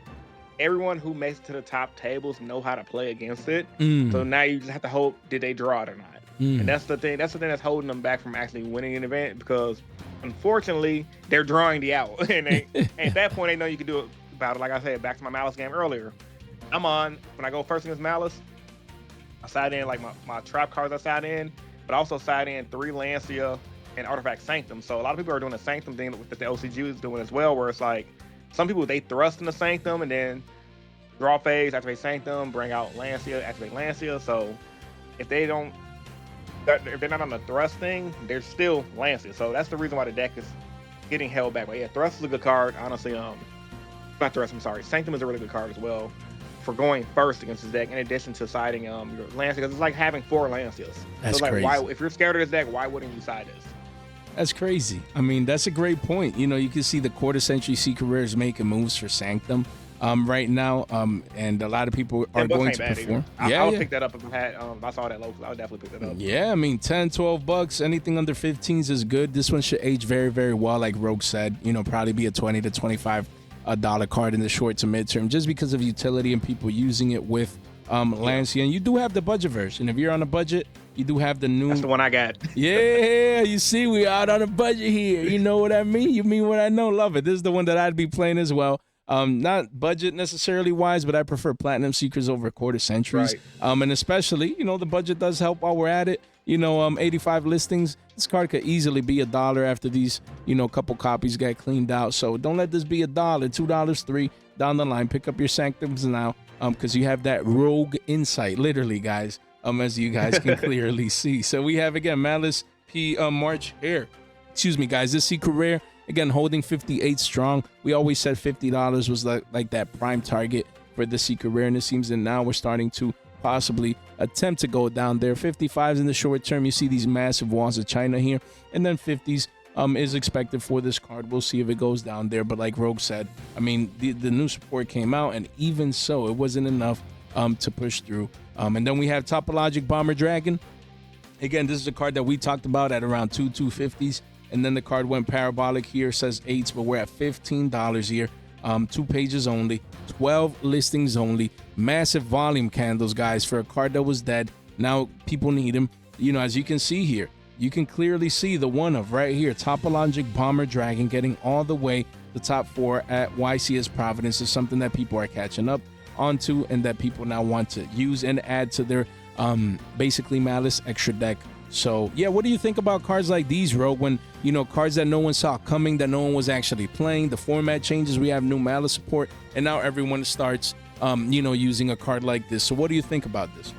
everyone who makes it to the top tables know how to play against it. So now you just have to hope, did they draw it or not? And that's the thing that's holding them back from actually winning an event, because unfortunately they're drawing the out. And at that point they know you can do it about it. Like I said, back to my Maliss game earlier. When I go first against Maliss, I side in like my trap cards I side in, but I also side in 3 Lancia and Artifact Sanctum. So a lot of people are doing the Sanctum thing that the OCG is doing as well, where it's like some people, they thrust in the Sanctum and then draw phase, activate Sanctum, bring out Lancia, activate Lancia. So if they're not on the thrust thing, they're still Lancia. So that's the reason why the deck is getting held back. But yeah, thrust is a good card, honestly. Not thrust, I'm sorry. Sanctum is a really good card as well for going first against this deck, in addition to siding your Lancia, because it's like having 4 Lancias. That's so like, crazy. why, if you're scared of this deck, why wouldn't you side this? That's crazy. I mean, that's a great point. You know, you can see the quarter century Secret Rares making moves for Sanctum right now, and a lot of people are going to perform. I would pick that up if I saw that local. I would definitely pick that up. Yeah, I mean, 10, 12 bucks, anything under 15s is good. This one should age very, very well, like Rogue said. You know, probably be a $20 to $25 card in the short to midterm, just because of utility and people using it with Lancia. And you do have the budget version. If you're on a budget, you do have the new. That's the one I got. Yeah, you see, we out on a budget here. You know what I mean? You mean what I know. Love it. This is the one that I'd be playing as well. Not budget necessarily wise, but I prefer Platinum Seekers over quarter centuries. Right. And especially, you know, the budget does help while we're at it. You know, 85 listings. This card could easily be $1 after these, you know, couple copies get cleaned out. So don't let this be $1, $2, $3 down the line. Pick up your Sanctums now, because you have that rogue insight, literally, guys. As you guys can clearly see. So we have, again, Maliss P. March here. Excuse me, guys. This secret rare, again, holding 58 strong. We always said $50 was like that prime target for the secret rare, and it seems that now we're starting to possibly attempt to go down there. 55s in the short term. You see these massive walls of China here, and then 50s is expected for this card. We'll see if it goes down there. But like Rogue said, I mean, the new support came out, and even so, it wasn't enough to push through. And then we have Topologic Bomber Dragon. Again, this is a card that we talked about at around 250s, and then the card went parabolic here, says 8s, but we're at $15 here. 2 pages only, 12 listings only, massive volume candles, guys, for a card that was dead. Now people need him. You know, as you can see here, you can clearly see the one of right here, Topologic Bomber Dragon, getting all the way the top 4 at YCS Providence is something that people are catching up onto, and that people now want to use and add to their basically Maliss extra deck. So yeah, what do you think about cards like these, Rogue, when, you know, cards that no one saw coming, that no one was actually playing, the format changes, we have new Maliss support, and now everyone starts you know, using a card like this. So what do you think about this one?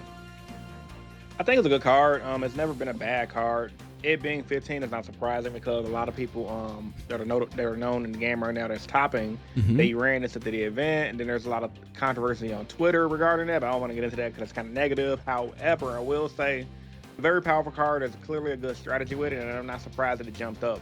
I think it's a good card. It's never been a bad card. It being 15 is not surprising, because a lot of people that are known in the game right now that's topping, they ran this at the event, and then there's a lot of controversy on Twitter regarding that, but I don't want to get into that because it's kind of negative. However, I will say, a very powerful card. There's clearly a good strategy with it, and I'm not surprised that it jumped up.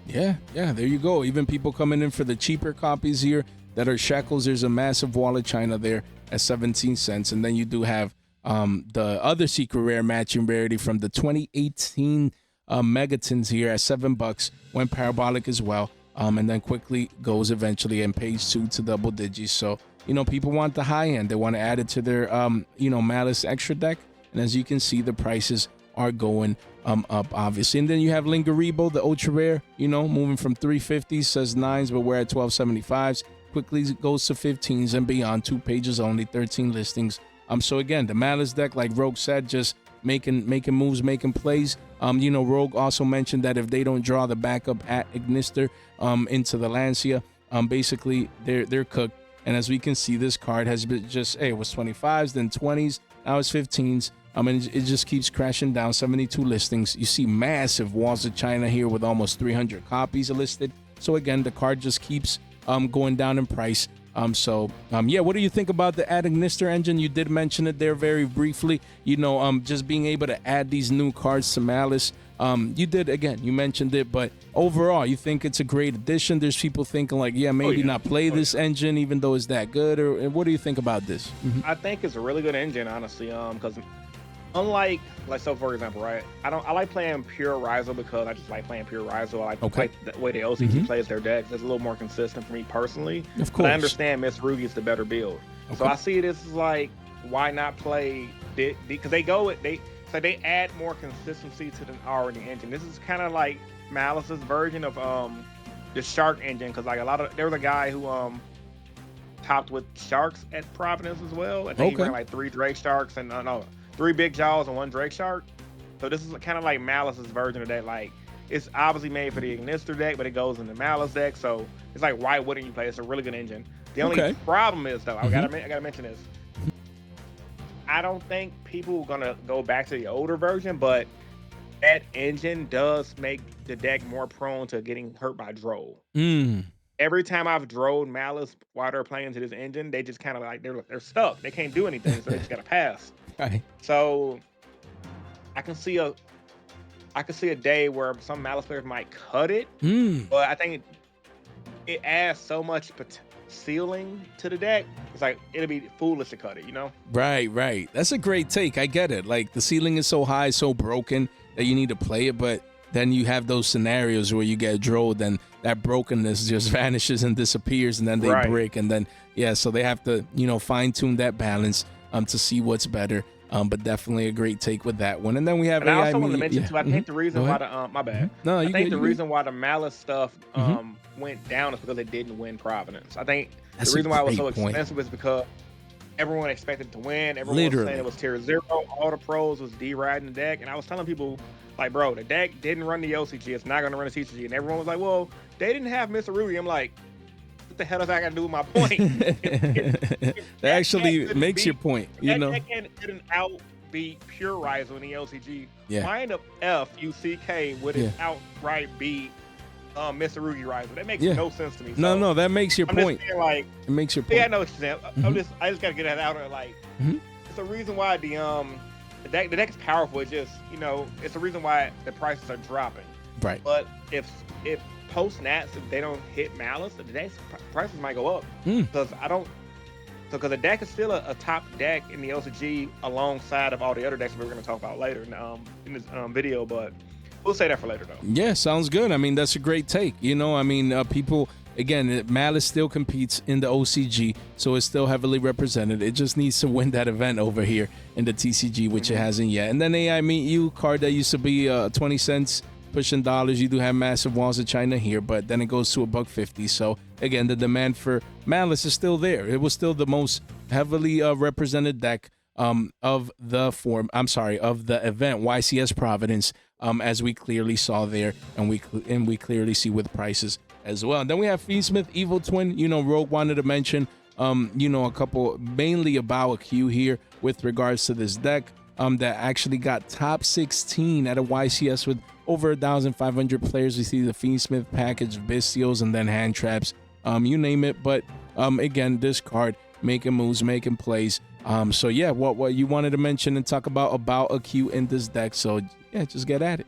Yeah, there you go. Even people coming in for the cheaper copies here that are shekels. There's a massive wall of China there at 17 cents. And then you do have the other secret rare matching rarity from the 2018 Megatons here at $7. Went parabolic as well. And then quickly goes eventually in page 2 to double digits. So, people want the high end. They want to add it to their, Maliss extra deck. And as you can see, the prices are going up, obviously. And then you have Lingaribo, the ultra rare, moving from 350s, says 9s, but we're at 1275s. Quickly goes to 15s and beyond. 2 pages only, 13 listings. So again, the Maliss deck, like Rogue said, just making moves, making plays. Rogue also mentioned that if they don't draw the backup at Ignister into the Lancia, basically they're cooked. And as we can see, this card has been just, it was 25s, then 20s, now it's 15s. And it just keeps crashing down. 72 listings. You see massive walls of China here with almost 300 copies listed. So again, the card just keeps going down in price. Yeah, what do you think about the Add Ignister engine? You did mention it there very briefly. Just being able to add these new cards to Maliss. You did, again, you mentioned it, but overall, you think it's a great addition? There's people thinking like, maybe not play this engine even though it's that good, or what do you think about this? I think it's a really good engine, honestly, because unlike, so for example, right, I like playing pure Ryzeal because I just like playing pure Ryzeal. I like the way the OCG plays their decks. It's a little more consistent for me personally. Of course. But I understand Mitsurugi is the better build. Okay. So I see this as like, why not play, because they add more consistency to the already engine. This is kind of like Maliss's version of the Shark engine, because like there was a guy who topped with Sharks at Providence as well. I think he ran like 3 Drake Sharks and 3 Big Jaws and 1 Drake Shark. So this is kind of like Maliss's version of that. Like, it's obviously made for the Ignister deck, but it goes in the Maliss deck. So it's like, why wouldn't you play? It's a really good engine. The only problem is, though, I gotta mention this. I don't think people are gonna go back to the older version, but that engine does make the deck more prone to getting hurt by Droll. Every time I've drove Maliss while they're playing into this engine, they just kind of like they're stuck. They can't do anything, so they just gotta pass. Right. So I can see a day where some Maliss players might cut it, but I think it adds so much ceiling to the deck. It's like it'll be foolish to cut it, Right. That's a great take. I get it. Like, the ceiling is so high, so broken that you need to play it, but then you have those scenarios where you get drilled and that brokenness just vanishes and disappears, and then they break, and then so they have to fine tune that balance to see what's better. But definitely a great take with that one. And then we have. And I also want to mention too. I think the reason why the my bad. No, I think the reason why the Maliss stuff went down is because they didn't win Providence. I think the reason why it was so expensive is because everyone expected to win. Everyone was saying it was tier 0. All the pros was D-riding the deck, and I was telling people, like, bro, the deck didn't run the OCG. It's not going to run the TCG. And everyone was like, well, they didn't have Mitsurugi. I'm like, what the hell does that got to do with my point? That actually makes your point. That couldn't outbeat pure Ryzeal in the LCG. Mind of FUCK wouldn't outright beat Mitsurugi Ryzeal. That makes no sense to me. So no, that makes your point. Just saying, like, it makes your point. Yeah, I know what you're saying. I just got to get that out there. Like, it's a reason why the deck is powerful. It's just, it's the reason why the prices are dropping. Right. But if post Nats, if they don't hit Maliss, the deck's prices might go up. Because because the deck is still a top deck in the LCG alongside of all the other decks we're going to talk about later in this video. But we'll say that for later, though. Yeah, sounds good. I mean, that's a great take. People. Again, Maliss still competes in the OCG, so it's still heavily represented. It just needs to win that event over here in the TCG, which it hasn't yet. And then AI Meet You card that used to be 20 cents, pushing dollars. You do have massive walls of China here, but then it goes to $1.50. So again, the demand for Maliss is still there. It was still the most heavily represented deck of the event, YCS Providence, as we clearly saw there, and we clearly see with prices as well. And then we have Fiendsmith Evil Twin. Rogue wanted to mention a couple, mainly about a Q here with regards to this deck that actually got top 16 at a YCS with over 1,500 players. We see the Fiendsmith package, Bestials, and then hand traps, you name it. But again, this card making moves, making plays. So yeah, what you wanted to mention and talk about a Q in this deck. So yeah, just get at it.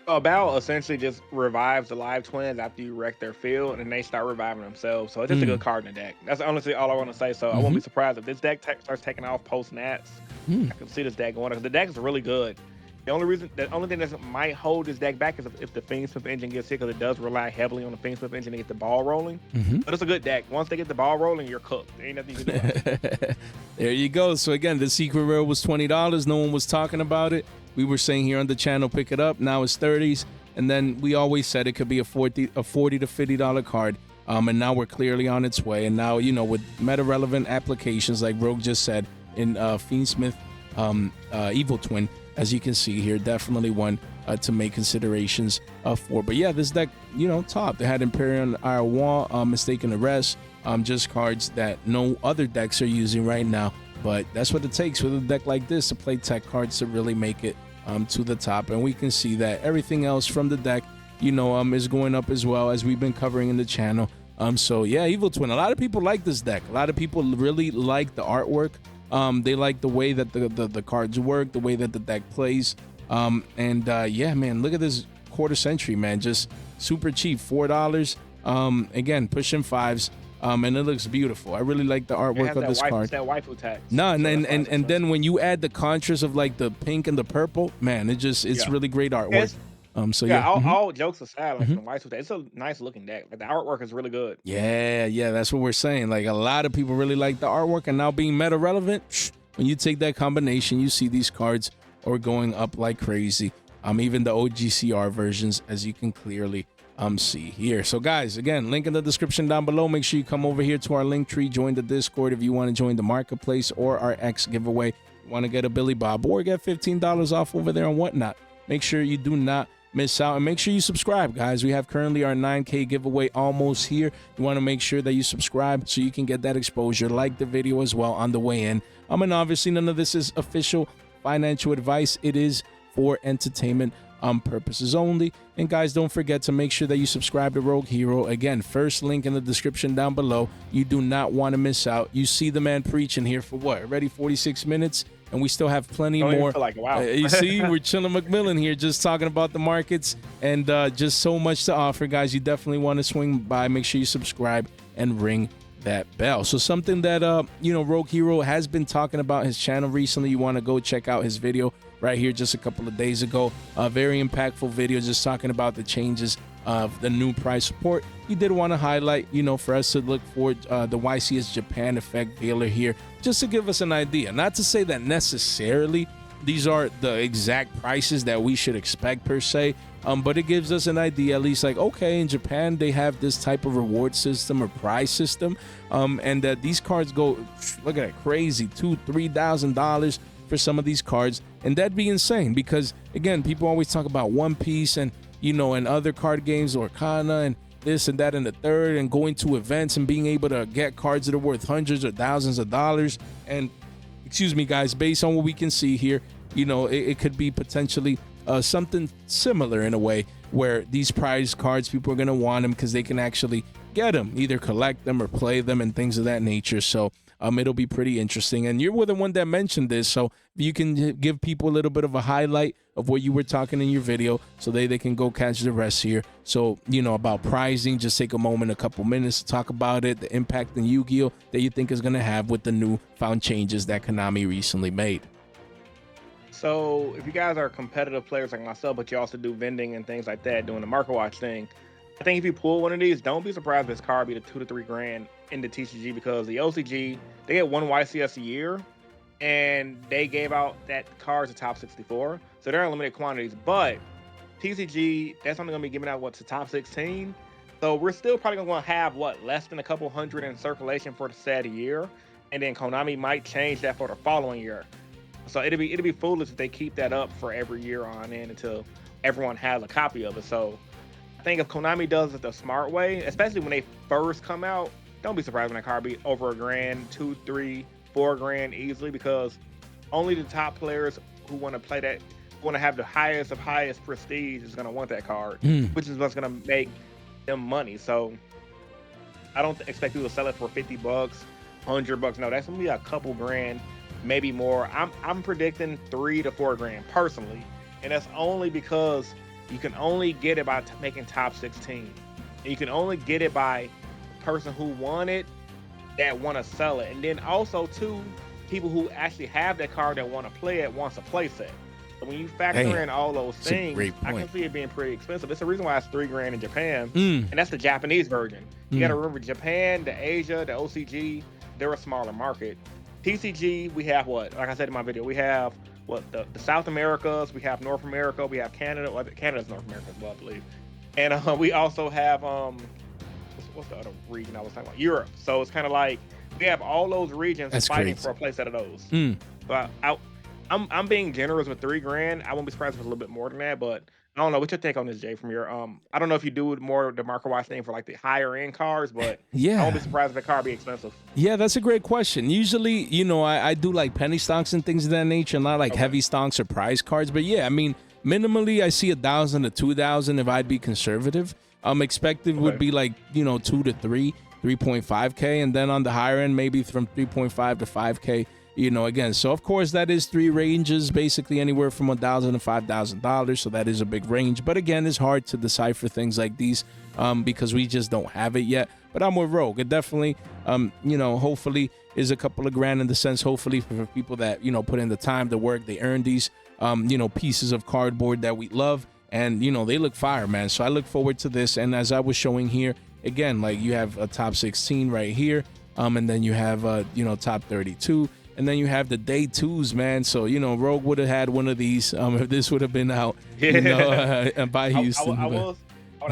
About essentially just revives the live twins after you wreck their field, and they start reviving themselves. So it's just a good card in the deck. That's honestly all I want to say. So I won't be surprised if this deck starts taking off post Nats. I can see this deck going because the deck is really good. The only thing that might hold this deck back is if the Fiendsmith engine gets hit, because it does rely heavily on the Fiendsmith engine to get the ball rolling. But it's a good deck. Once they get the ball rolling, you're cooked. There ain't nothing you can do about it. There you go. So again, the secret rare was $20. No one was talking about it. We were saying here on the channel, pick it up. Now it's 30s. And then we always said it could be a $40 to $50 card. And now we're clearly on its way. And now, you know, with meta-relevant applications, like Rogue just said, in Fiendsmith Evil Twin, as you can see here, definitely one to make considerations for. But yeah, this deck, you know, top. They had Imperial Iowa, Mistaken Arrest, just cards that no other decks are using right now. But that's what it takes with a deck like this to play tech cards to really make it to the top. And we can see that everything else from the deck, you know, is going up as well, as we've been covering in the channel. So yeah, Evil Twin, a lot of people like this deck. A lot of people really like the artwork. They like the way that the cards work, the way that the deck plays. Yeah, man, look at this quarter century, man, just super cheap, $4. Again, pushing fives. And it looks beautiful. I really like the artwork of this card. It's that waifu tag. No, and then when you add the contrast of like the pink and the purple, man, it's really great artwork. All jokes aside, like the waifu tag, it's a nice looking deck. Like the artwork is really good. Yeah, that's what we're saying. Like a lot of people really like the artwork, and now being meta relevant, when you take that combination, you see these cards are going up like crazy. Even the OGCR versions, as you can clearly see here. So guys, again, link in the description down below. Make sure you come over here to our link tree, join the Discord if you want to join the marketplace or our X giveaway. You want to get a Billy Bob or get $15 off over there and whatnot. Make sure you do not miss out, and make sure you subscribe, guys. We have currently our 9K giveaway almost here. You want to make sure that you subscribe so you can get that exposure. Like the video as well on the way in. And obviously none of this is official financial advice. It is for entertainment purposes only. And guys, don't forget to make sure that you subscribe to Rogue Hero. Again, first link in the description down below. You do not want to miss out. You see the man preaching here for what, already 46 minutes, and we still have plenty more. Wow. You see, we're chilling McMillan here, just talking about the markets, and just so much to offer, guys. You definitely want to swing by. Make sure you subscribe and ring that bell. So something that you know, Rogue Hero has been talking about his channel recently. You want to go check out his video right here just a couple of days ago. A very impactful video just talking about the changes of the new price support. He did want to highlight, you know, for us to look for the YCS Japan effect veiler here, just to give us an idea. Not to say that necessarily these are the exact prices that we should expect per se, but it gives us an idea, at least, like, okay, in Japan they have this type of reward system or prize system, and that these cards go, look at that, crazy, $2,000-$3,000 for some of these cards. And that'd be insane, because again, people always talk about One Piece and, you know, and other card games, or Kana and this and that and the third, and going to events and being able to get cards that are worth hundreds or thousands of dollars. And excuse me, guys, based on what we can see here, you know, it could be potentially something similar in a way, where these prize cards, people are going to want them because they can actually get them, either collect them or play them and things of that nature. So it'll be pretty interesting. And you were the one that mentioned this, so you can give people a little bit of a highlight of what you were talking in your video, so they can go catch the rest here. So, you know, about pricing, just take a moment, a couple minutes to talk about it, the impact in Yu-Gi-Oh that you think is going to have with the newfound changes that Konami recently made. So if you guys are competitive players like myself, but you also do vending and things like that, doing the market watch thing, I think if you pull one of these, don't be surprised if this card be the $2 to $3 grand in the TCG, because the OCG, they get one YCS a year, and they gave out that card to top 64, so they're in limited quantities. But TCG, that's only gonna be giving out what, to top 16, so we're still probably gonna have what, less than a couple hundred in circulation for the said year, and then Konami might change that for the following year. So it'd be foolish if they keep that up for every year on end until everyone has a copy of it. So I think if Konami does it the smart way, especially when they first come out, don't be surprised when that card be over $1 grand, $2, $3, $4 grand easily, because only the top players who want to play that, who want to have the highest of highest prestige, is going to want that card, which is what's going to make them money. So I don't expect people to sell it for $50, $100. No, that's going to be a couple grand, maybe more. I'm predicting $3 to $4 grand personally, and that's only because you can only get it by making top 16. And you can only get it by the person who won it that want to sell it. And then also, too, people who actually have that card that want to play it wants a play set. So when you factor in all those things, I can see it being pretty expensive. It's the reason why it's $3,000 in Japan, and that's the Japanese version. You got to remember, Japan, the Asia, the OCG, they're a smaller market. TCG, we have what? Like I said in my video, we have what the South Americas, we have North America, we have Canada. Well, Canada's North America as well, I believe. And we also have what's the other region I was talking about? Europe. So it's kind of like we have all those regions fighting for a play set of those. But I'm being generous with $3,000. I won't be surprised if it's a little bit more than that, but I don't know. What's your take on this, Jay? From your I don't know if you do more the market watch thing for like the higher end cars, but I won't be surprised if the car be expensive. Yeah, that's a great question. Usually, you know, I do like penny stocks and things of that nature, not like heavy stocks or prize cards. But yeah, I mean, minimally, I see 1,000 to 2,000 if I'd be conservative. Expected would be like, you know, 2 to 3, 3.5K, and then on the higher end, maybe from 3.5 to 5K. You know, again, so of course that is 3 ranges, basically anywhere from $1,000 to $5,000. So that is a big range. But again, it's hard to decipher things like these because we just don't have it yet. But I'm with Rogue. It definitely, you know, hopefully is a couple of grand in the sense, hopefully for people that, you know, put in the time, the work, they earn these, you know, pieces of cardboard that we love. And, you know, they look fire, man. So I look forward to this. And as I was showing here, again, like you have a top 16 right here. And then you have, you know, top 32. And then you have the day 2s, man. So, you know, Rogue would have had one of these if this would have been out, you know, by Houston. I would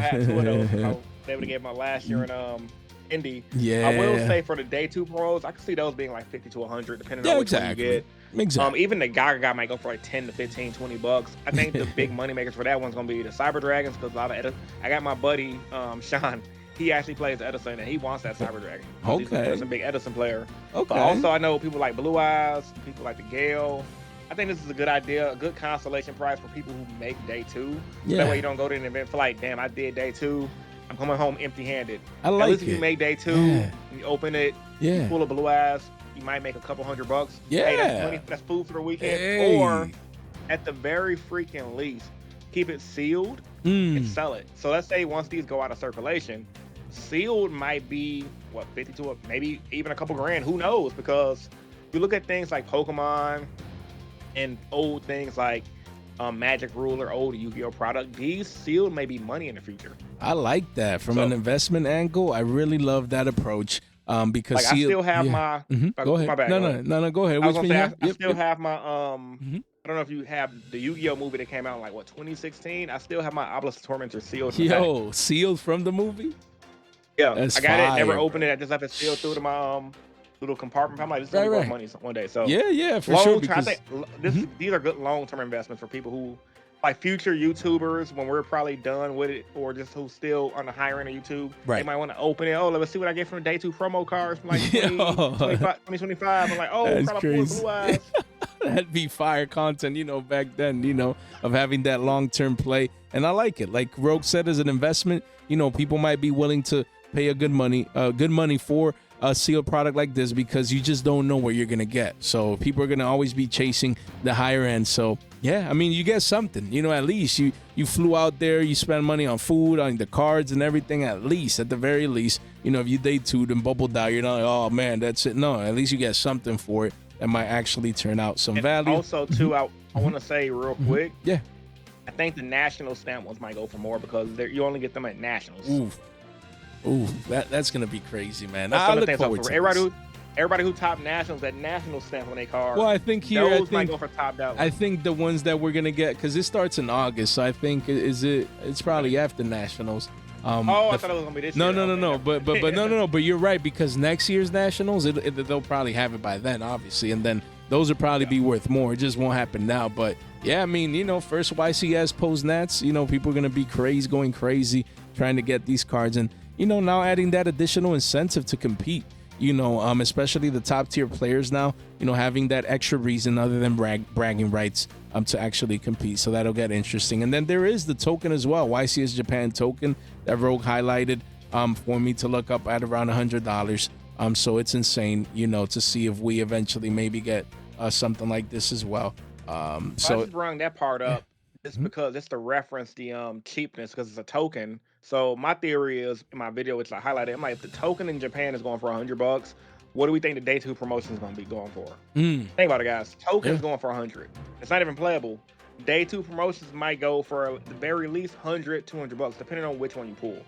have had 2 of those. I was able to get my last year in Indy. Yeah. I will say for the day 2 pros, I can see those being like 50 to 100, depending on which one you get. Exactly. Even the Gaga guy might go for like 10 to 15, 20 bucks. I think the big money makers for that one's going to be the Cyber Dragons, because a lot of I got my buddy, Sean. He actually plays Edison, and he wants that Cyber Dragon. He's a big Edison player. But also, I know people like Blue Eyes, people like the Gale. I think this is a good idea, a good consolation prize for people who make day 2. So that way you don't go to an event for like, damn, I did day 2. I'm coming home empty-handed. I like it. At least if you make day 2, you open it, you pull a Blue Eyes, you might make a couple $100. Hey, that's food for the weekend. Or at the very freaking least, keep it sealed and sell it. So let's say once these go out of circulation, sealed might be what, 50 to maybe even a couple grand. Who knows? Because you look at things like Pokemon and old things like Magic Ruler, old Yu-Gi-Oh product. These sealed may be money in the future. I like that from an investment angle. I really love that approach. Because like I still have my. Go ahead. My bad. No. Go ahead. I still have my. I don't know if you have the Yu-Gi-Oh movie that came out in like what 2016. I still have my Obelisk Tormentor sealed. Sealed from the movie. Yeah, I got it. Never opened it. I just left it sealed through to my little compartment. I'm like, this is gonna be worth money one day. So yeah, for sure. Because I think these are good long-term investments for people who, like future YouTubers, when we're probably done with it, or just who's still on the higher end of YouTube. They might want to open it. Oh, let's see what I get from the day 2 promo cards from like 2025. I'm like, that's probably Blue Eyes. That'd be fire content, you know, back then, you know, of having that long-term play. And I like it. Like Rogue said, as an investment, you know, people might be willing to pay good money for a sealed product like this, because you just don't know what you're gonna get. So people are gonna always be chasing the higher end. So yeah, I mean, you get something, you know, at least you flew out there, you spend money on food, on the cards and everything. At the very least, you know, if you day 2 and bubble die, you're not like, oh man, that's it. No, at least you get something for it that might actually turn out some value. Also too, I want to say real quick, I think the national stamp ones might go for more, because you only get them at nationals. Ooh, that's gonna be crazy, man. I look forward to everybody who top nationals, that national stamp on their card. Well, I think here, those might go for top dollar. I think the ones that we're gonna get, because it starts in August, so I think it's probably after nationals. I thought it was gonna be this year. No. But no. But you're right, because next year's nationals, they'll probably have it by then, obviously, and then those will probably be worth more. It just won't happen now. But yeah, I mean, you know, first YCS post Nats, you know, people are gonna be going crazy trying to get these cards, and you know, now adding that additional incentive to compete. You know, especially the top tier players now, you know, having that extra reason other than bragging rights to actually compete. So that'll get interesting. And then there is the token as well, YCS Japan token that Rogue highlighted for me to look up at around $100. So it's insane, you know, to see if we eventually maybe get something like this as well. So I just brought that part up. It's because it's to reference the cheapness because it's a token. So my theory is in my video, which I highlighted, I'm like, if the token in Japan is going for $100, what do we think the day 2 promotion is going to be going for? Think about it, guys. Tokens going for 100. It's not even playable. Day 2 promotions might go for the very least 100, $200, depending on which one you pull.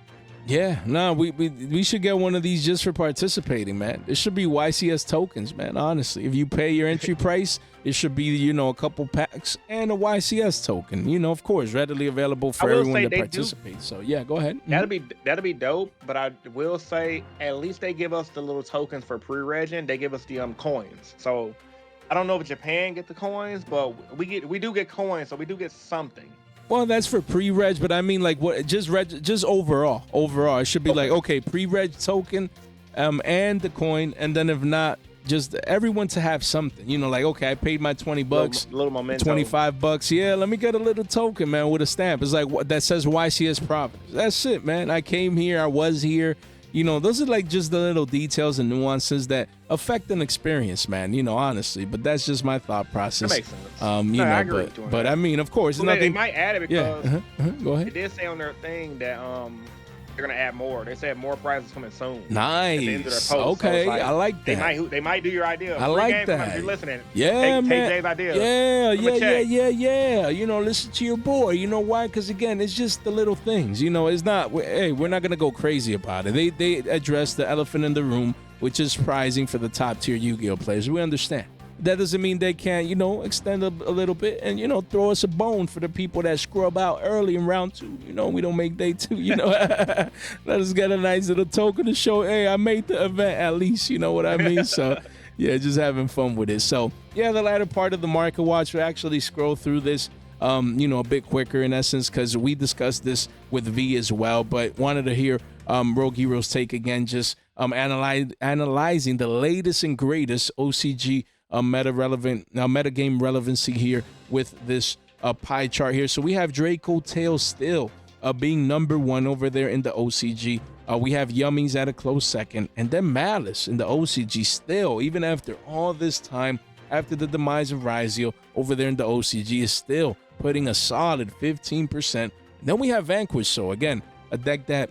Yeah, no, we should get one of these just for participating, man. It should be YCS tokens, man. Honestly, if you pay your entry price, it should be, you know, a couple packs and a YCS token. You know, of course, readily available for everyone to participate. So yeah, go ahead. That'll be dope. But I will say, at least they give us the little tokens for pre-reg. They give us the coins. So I don't know if Japan get the coins, but we do get coins, so we do get something. Well, that's for pre-reg, but I mean, like, what? Just overall. Overall, it should be like, okay, pre-reg token, and the coin, and then if not, just everyone to have something. You know, like, okay, I paid my $20, little memento. $25. Yeah, let me get a little token, man, with a stamp. It's like what that says YCS Providence. That's it, man. I came here, I was here. You know, those are like just the little details and nuances that affect an experience, man. You know, honestly, but that's just my thought process. That makes sense. You know, I agree but I mean, of course, well, they might add it because go ahead. It did say on their thing that they're gonna add more. They said more prizes coming soon. Nice. At the end of their post. Okay, so like, I like that. They might do your idea. I like that. If you're listening, yeah, man. Take Jay's idea. Yeah. You know, listen to your boy. You know why? Because again, it's just the little things. You know, it's not. Hey, we're not gonna go crazy about it. They address the elephant in the room, which is prizing for the top tier Yu-Gi-Oh players. We understand. That doesn't mean they can't, you know, extend a little bit and, you know, throw us a bone for the people that scrub out early in round 2. You know, we don't make day 2, you know. Let us get a nice little token to show, hey, I made the event at least, you know what I mean? So, yeah, just having fun with it. So, yeah, the latter part of the market watch, we actually scroll through this, you know, a bit quicker in essence because we discussed this with V as well, but wanted to hear Rogue Hero's take again, just analyzing the latest and greatest OCG meta game relevancy here with this pie chart here. So we have Draco Tail still being number 1 over there in the OCG. We have Yummies at a close second, and then Maliss in the OCG still, even after all this time, after the demise of Ryzeal over there in the OCG, is still putting a solid 15%. And then we have Vanquish. So again, a deck that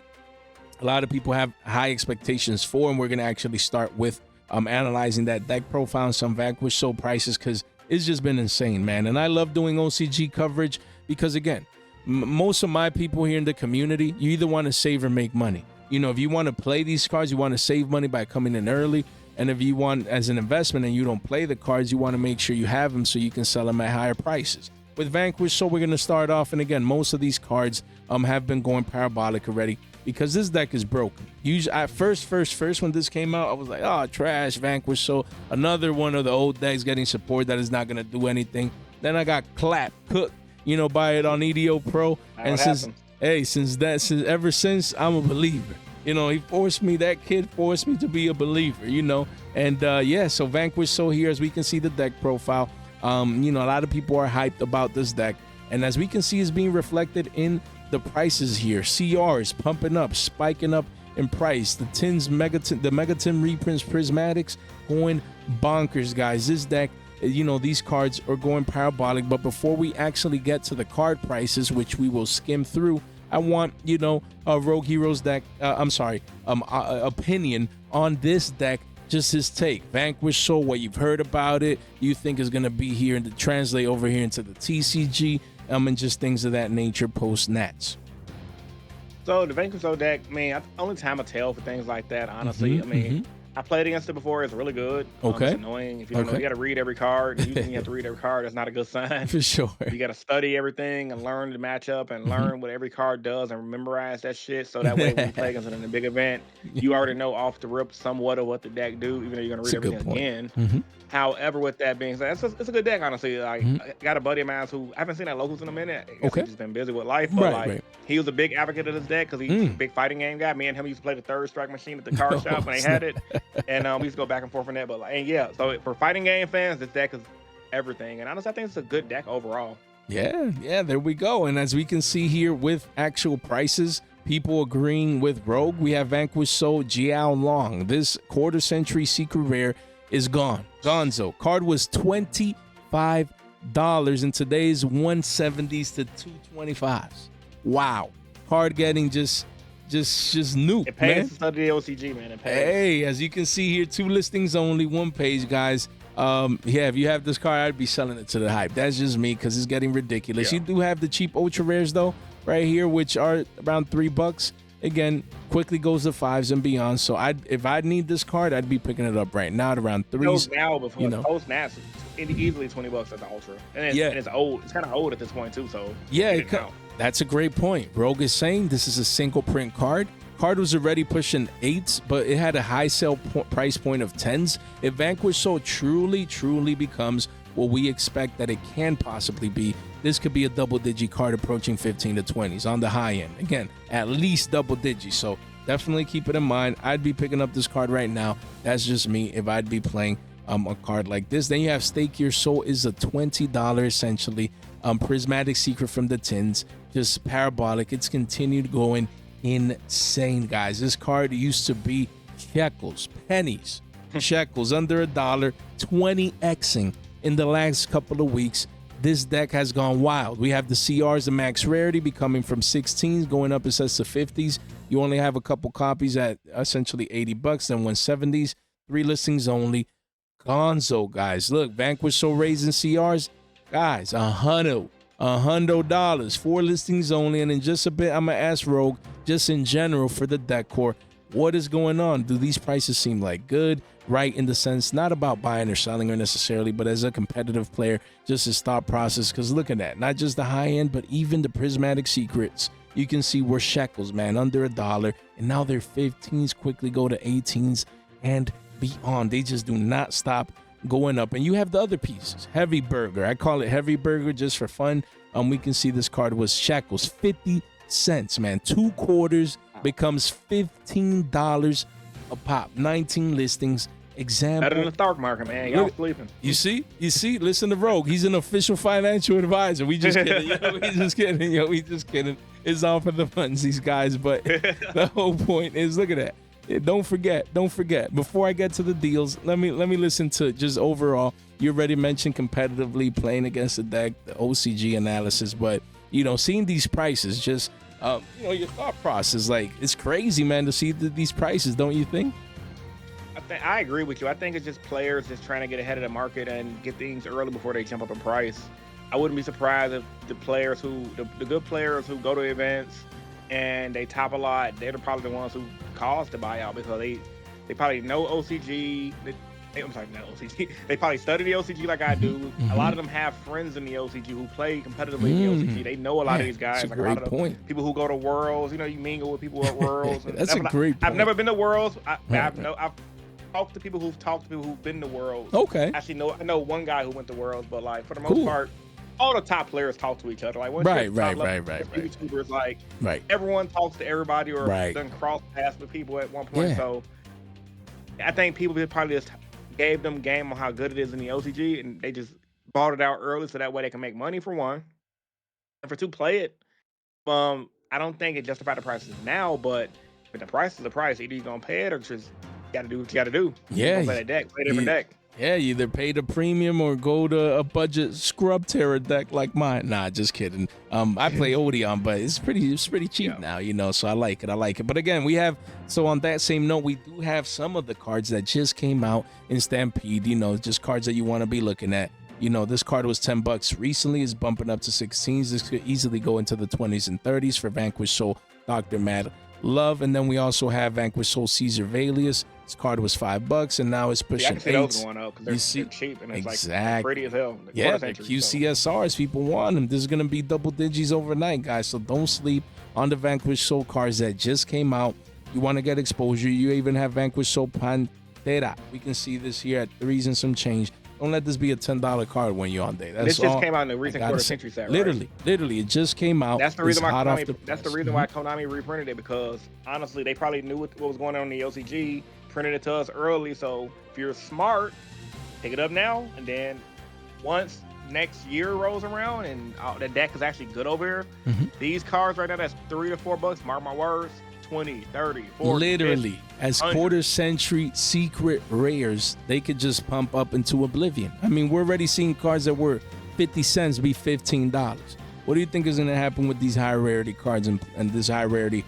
a lot of people have high expectations for, and we're going to actually start with analyzing that deck profile and some Vanquish Soul prices because it's just been insane, man. And I love doing OCG coverage because, again, most of my people here in the community, you either want to save or make money. You know, if you want to play these cards, you want to save money by coming in early. And if you want as an investment and you don't play the cards, you want to make sure you have them so you can sell them at higher prices. With Vanquish, so we're going to start off. And again, most of these cards have been going parabolic already, because this deck is broken. Usually, at first when this came out, I was like, oh, trash, Vanquish. So another one of the old decks getting support that is not going to do anything. Then I got cooked, you know, by it on EDO Pro. And ever since, I'm a believer. You know, that kid forced me to be a believer, you know. And yeah, so Vanquish so here, as we can see the deck profile, you know, a lot of people are hyped about this deck. And as we can see, it's being reflected in the prices here. CR is pumping up, spiking up in price. The Megatin reprints, Prismatics going bonkers, guys. This deck, you know, these cards are going parabolic. But before we actually get to the card prices, which we will skim through, I want, you know, Rogue Hero's deck, opinion on this deck, just his take. Vanquish Soul, what you've heard about it, you think is going to be here and to translate over here into the TCG, and just things of that nature post Nats. So the Vanquish Soul deck, I mean, only time will tell for things like that, honestly. I mean, I played against it before. It's really good. Okay. It's annoying. If you don't know, you got to read every card. Usually you have to read every card. That's not a good sign. For sure. You got to study everything and learn the matchup and learn what every card does and memorize that shit. So that way when you play against it in a big event, you already know off the rip somewhat of what the deck do, even though you're going to read everything again. However, with that being said, it's a good deck, honestly. Like, I got a buddy of mine who I haven't seen that locals in a minute. He's just been busy with life. But he was a big advocate of this deck because he's a big fighting game guy. Me and him used to play the third strike machine at the card shop when they had it. And we used to go back and forth on that. But yeah, so for fighting game fans, this deck is everything. And honestly, I think it's a good deck overall. Yeah, there we go. And as we can see here with actual prices, people agreeing with Rogue, we have Vanquish Soul Jiao Long. This quarter century secret rare is gone. Gonzo. Card was $25. in today's 170s to 225s. Wow. Card getting just nuked, It pays man. to study the OCG, man. It pays. Hey, as you can see here, 2 listings only, 1 page, guys. Yeah, if you have this card, I'd be selling it to the hype. That's just me because it's getting ridiculous. Yeah. You do have the cheap ultra rares though, right here, which are around $3. Again, quickly goes to 5s and beyond. So if I need this card, I'd be picking it up right now at around 3s. Now before you know. post Nats, easily $20 at the ultra, and it's old. It's kind of old at this point too. So Yeah, that's a great point. Rogue is saying this is a single print card. Card was already pushing 8s, but it had a high sale price point of 10s. If Vanquish Soul truly becomes what we expect that it can possibly be, this could be a double digi card approaching 15 to 20s on the high end. Again, at least double digi. So definitely keep it in mind. I'd be picking up this card right now. That's just me if I'd be playing a card like this. Then you have Stake Your Soul is a $20 essentially prismatic secret from the tins, just parabolic. It's continued going insane, guys. This card used to be shekels, pennies, shekels, under $1, 20xing in the last couple of weeks. This deck has gone wild. We have the CRs, the max rarity, becoming from 16s going up, it says, to 50s. You only have a couple copies at essentially $80, then 170s, 3 listings only. Gonzo, guys. Look, Vanquish Soul raising CRs, guys, $100, 4 listings only. And in just a bit, I'm gonna ask Rogue, just in general for the deck core, what is going on? Do these prices seem like good, right? In the sense, not about buying or selling or necessarily, but as a competitive player, just his thought process. Because look at that, not just the high end, but even the prismatic secrets, you can see we're shekels, man, under $1, and now they're 15s, quickly go to 18s and beyond. They just do not stop going up. And you have the other pieces. Heavy Burger, I call it Heavy Burger just for fun. We can see this card was shekels, 50 cents, man. 2 quarters becomes $15 a pop. 19 listings. Example. Better than the stock market, man. Y'all sleeping. You see? Listen to Rogue. He's an official financial advisor. We just kidding. We just kidding. It's all for the funds, these guys. But the whole point is, look at that. Don't forget. Before I get to the deals, let me listen to just overall. You already mentioned competitively playing against the deck, the OCG analysis, but seeing these prices, just your thought process, like, it's crazy, man, to see these prices, don't you think? I agree with you. I think it's just players just trying to get ahead of the market and get things early before they jump up in price. I wouldn't be surprised if the good players who go to events and they top a lot, they're probably the ones who cause the buyout, because they probably know OCG. I'm sorry, not OCG. They probably study the OCG like I do. Mm-hmm. A lot of them have friends in the OCG who play competitively in the OCG. They know a lot of these guys. That's a like great a lot of point. People who go to Worlds, you mingle with people at Worlds. That's a great point. I've never been to Worlds. I've talked to people who've been to Worlds. Okay. Actually, I know one guy who went to Worlds, but like for the most part, all the top players talk to each other. Like right. YouTubers, like everyone talks to everybody or done cross paths with people at one point. Yeah. So I think people probably just gave them game on how good it is in the OCG, and they just bought it out early so that way they can make money, for one, and for two, play it. I don't think it justified the prices now, but if the price is the price, either you're gonna pay it or just gotta do what you gotta do. Yeah, play that deck, play a different deck. Yeah, you either pay the premium or go to a budget scrub terror deck like mine. Nah, just kidding. I play Odeon, but it's pretty cheap now, so I like it. But again, so on that same note, we do have some of the cards that just came out in Stampede, just cards that you want to be looking at. This card was $10 recently, is bumping up to 16s. This could easily go into the 20s and 30s for Vanquish Soul, Dr. Mad Love. And then we also have Vanquish Soul Caesar Valius. This card was $5 and now it's pushing 8. I can see those going up because they're cheap and it's like pretty as hell. Yeah, the QCSRs, people want them. This is going to be double digis overnight, guys. So don't sleep on the Vanquish Soul cards that just came out. You want to get exposure. You even have Vanquish Soul Pantera. We can see this here at 3s and some change. Don't let this be a $10 card when you're on day. This just came out in the recent quarter century set, right? Literally, it just came out. That's the reason why Konami reprinted it, because honestly, they probably knew what was going on in the OCG, printed it to us early. So if you're smart, pick it up now, and then once next year rolls around and the deck is actually good over here, these cards right now, that's $3 to $4. Mark my words. 20, 30, 40, literally 50, as quarter century secret rares, they could just pump up into oblivion. I mean, we're already seeing cards that were 50 cents be $15. What do you think is going to happen with these high rarity cards and this high rarity,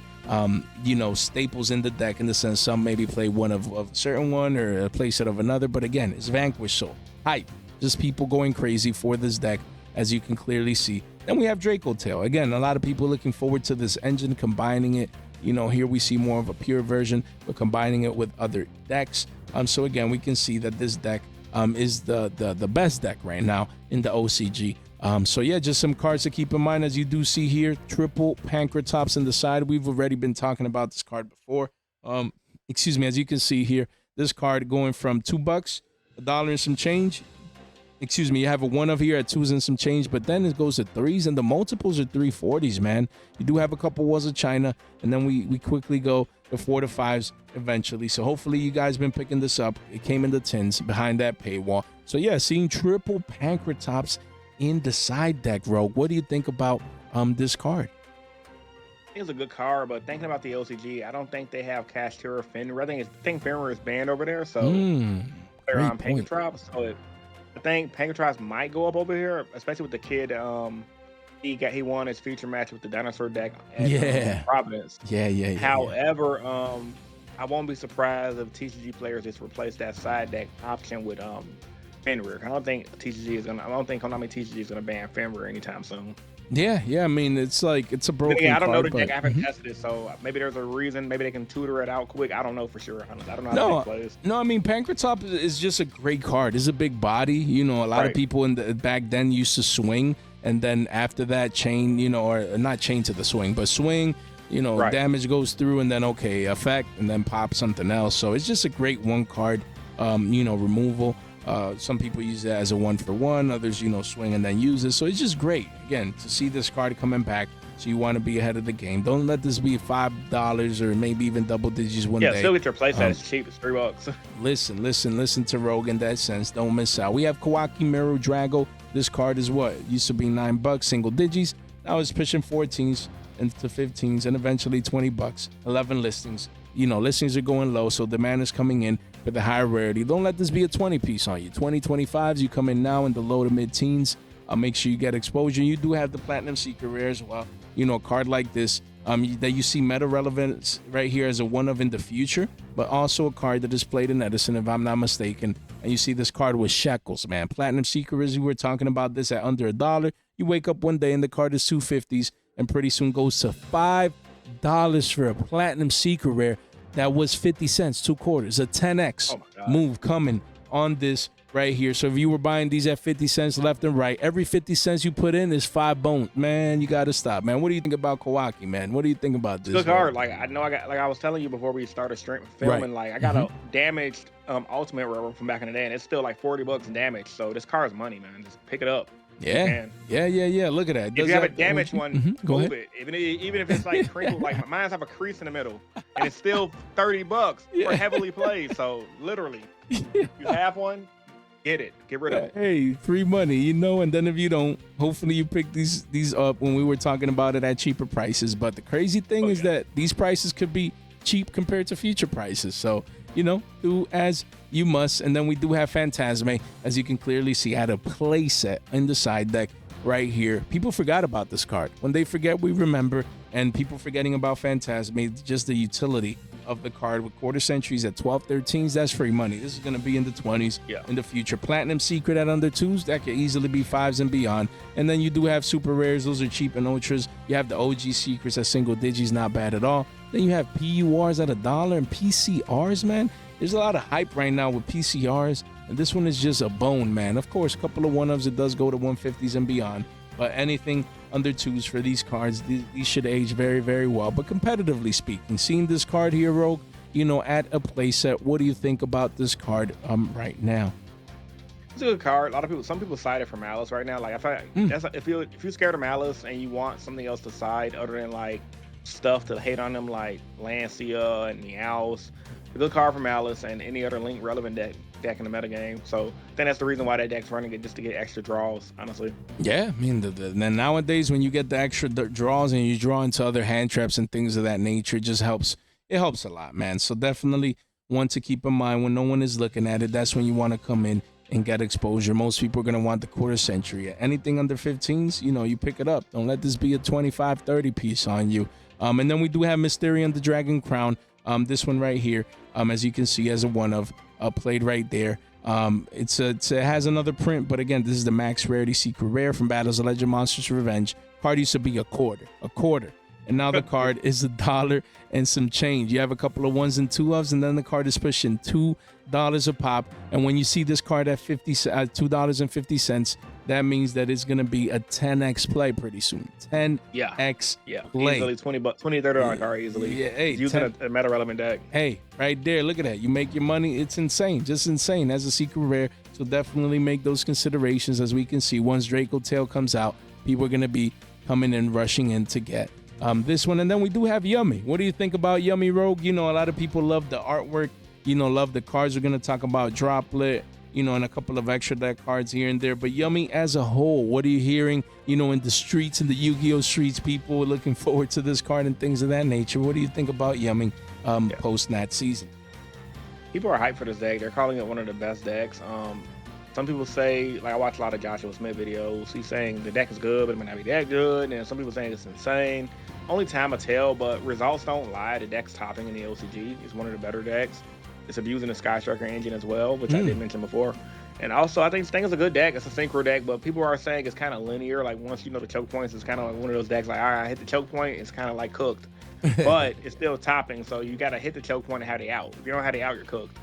you know, staples in the deck, in the sense some maybe play one of a certain one or a play set of another. But again, it's Vanquish, so hype. Just people going crazy for this deck, as you can clearly see. Then we have Draco Tail. Again, a lot of people looking forward to this engine, combining it. You know, here we see more of a pure version, but combining it with other decks. So again, we can see that this deck is the best deck right now in the OCG. So yeah, just some cards to keep in mind. As you do see here, triple Pankratops in the side. We've already been talking about this card before. Excuse me, as you can see here, this card going from $2, $1 and some change. Excuse me, you have a 1 of here at 2s and some change, but then it goes to 3s, and the multiples are 340s, man. You do have a couple walls of China, and then we quickly go to 4 to 5s eventually. So hopefully you guys been picking this up. It came in the tins behind that paywall. So yeah, seeing triple Pankratops in the side deck, Rogue. What do you think about this card? It's a good card, but thinking about the OCG, I don't think they have Cashtira Fenrir. I think Fenrir is banned over there, so they're on Pankratops. So I think Pankratops might go up over here, especially with the kid. He won his feature match with the dinosaur deck at Providence. Yeah. However, I won't be surprised if TCG players just replace that side deck option with Fenrir. I don't think Konami TCG is gonna ban Fenrir anytime soon. Yeah. I mean, it's like it's a broken. I don't card, know the deck. I haven't tested it, so maybe there's a reason. Maybe they can tutor it out quick. I don't know for sure. I don't know how the deck plays. No, I mean, Pankratops is just a great card. It's a big body. You know, a lot of people back then used to swing, and then after that, chain. You know, or not chain to the swing, but swing. You know, damage goes through, and then effect, and then pop something else. So it's just a great one card. You know, removal. Some people use it as a 1-for-1, others, you know, swing and then use it. So it's just great, again, to see this card coming back. So you want to be ahead of the game. Don't let this be $5 or maybe even double digits one day. Yeah, still get your playset. It's cheap. It's $3. Listen to Rogue in that sense. Don't miss out. We have Kawaki Meru Drago. This card is what? Used to be $9, single digits. Now it's pushing 14s into 15s and eventually $20. 11 listings. You know, listings are going low, so demand is coming in for the high rarity. Don't let this be a 20 piece on you. 20, 25s, you come in now in the low to mid teens. Make sure you get exposure. You do have the Platinum Secret Rare as well. You know, a card like this that you see meta relevance right here as a 1 of in the future, but also a card that is played in Edison, if I'm not mistaken. And you see this card with Shekels, man. Platinum Secret Rare, we were talking about this at under $1. You wake up one day and the card is 250s, and pretty soon goes to $5 for a Platinum Secret Rare. That was 50 cents, 2 quarters, a 10x move coming on this right here. So if you were buying these at 50 cents left and right, every 50 cents you put in is 5 bones. Man, you got to stop, man. What do you think about Kawaki, man? What do you think about this? Good card. Like, I know I was telling you before we started filming, like, I got a damaged Ultimate Rare from back in the day, and it's still like $40 in damage. So this card is money, man. Just pick it up. Yeah. Look at that. If you have a damaged one, move it. Even if it's like crinkled, like mine have a crease in the middle, and it's still $30 for heavily played. So literally, you have one, get it, get rid of it. Hey, free money, you know. And then if you don't, hopefully you pick these up when we were talking about it at cheaper prices. But the crazy thing is that these prices could be cheap compared to future prices. So, you know, do as you must. And then we do have Phantasme, as you can clearly see, at a playset in the side deck right here. People forgot about this card. When they forget, we remember. And people forgetting about Phantasme, just the utility of the card with quarter centuries at 12, 13s, that's free money. This is going to be in the 20s in the future. Platinum Secret at under 2s, that could easily be 5s and beyond. And then you do have super rares, those are cheap and ultras. You have the OG secrets at single digits, not bad at all. Then you have PURs at $1 and PCRs, man. There's a lot of hype right now with PCRs, and this one is just a bone, man. Of course, a couple of 1-ofs, it does go to 150s and beyond, but anything under 2s for these cards, these should age very, very well. But competitively speaking, seeing this card here, Rogue, you know, at a playset, what do you think about this card right now? It's a good card. Some people side it for Maliss right now. Like, I feel like if you're scared of Maliss and you want something else to side other than like stuff to hate on them, like Lancia and the Owls, a good card for Maliss and any other link relevant deck in the metagame. So I think that's the reason why that deck's running it, just to get extra draws, honestly. Yeah, I mean, then nowadays when you get the extra draws and you draw into other hand traps and things of that nature, it just helps. It helps a lot, man. So definitely one to keep in mind when no one is looking at it. That's when you want to come in and get exposure. Most people are going to want the quarter century. Anything under 15s, you know, you pick it up. Don't let this be a 25, 30 piece on you. And then we do have Mysterion the Dragon Crown. This one right here, as you can see, as a one of played right there. It has another print, but again, this is the max rarity secret rare from Battles of Legend Monsters Revenge. Card used to be a quarter, and now the card is $1 and some change. You have a couple of ones and two ofs, and then the card is pushing $2 a pop. And when you see this card at $2.50, that means that it's gonna be a 10x play pretty soon. 10x play. Easily $20, $30 card easily. Yeah, hey, using a meta relevant deck. Hey, right there, look at that. You make your money. It's insane, just insane as a secret rare. So definitely make those considerations. As we can see, once Draco Tail comes out, people are gonna be coming in, rushing in to get this one. And then we do have Yummy. What do you think about Yummy Rogue? You know, a lot of people love the artwork, you know, love the cards. We're going to talk about Droplet, you know, and a couple of extra deck cards here and there. But Yummy as a whole, what are you hearing, you know, in the streets, in the Yu-Gi-Oh streets? People are looking forward to this card and things of that nature. What do you think about Yummy post-Nat season? People are hyped for this deck. They're calling it one of the best decks. Some people say, like I watch a lot of Joshua Smith videos, he's saying the deck is good, but it might not be that good. And some people saying it's insane. Only time will tell, but results don't lie. The deck's topping in the OCG. It's one of the better decks. It's abusing the Sky Striker engine as well, which I did mention before. And also, I think this thing is a good deck. It's a synchro deck, but people are saying it's kind of linear. Like once you know the choke points, it's kind of like one of those decks like, all right, I hit the choke point, it's kind of like cooked. But it's still topping, so you got to hit the choke point and have the out. If you don't have the out, you're cooked.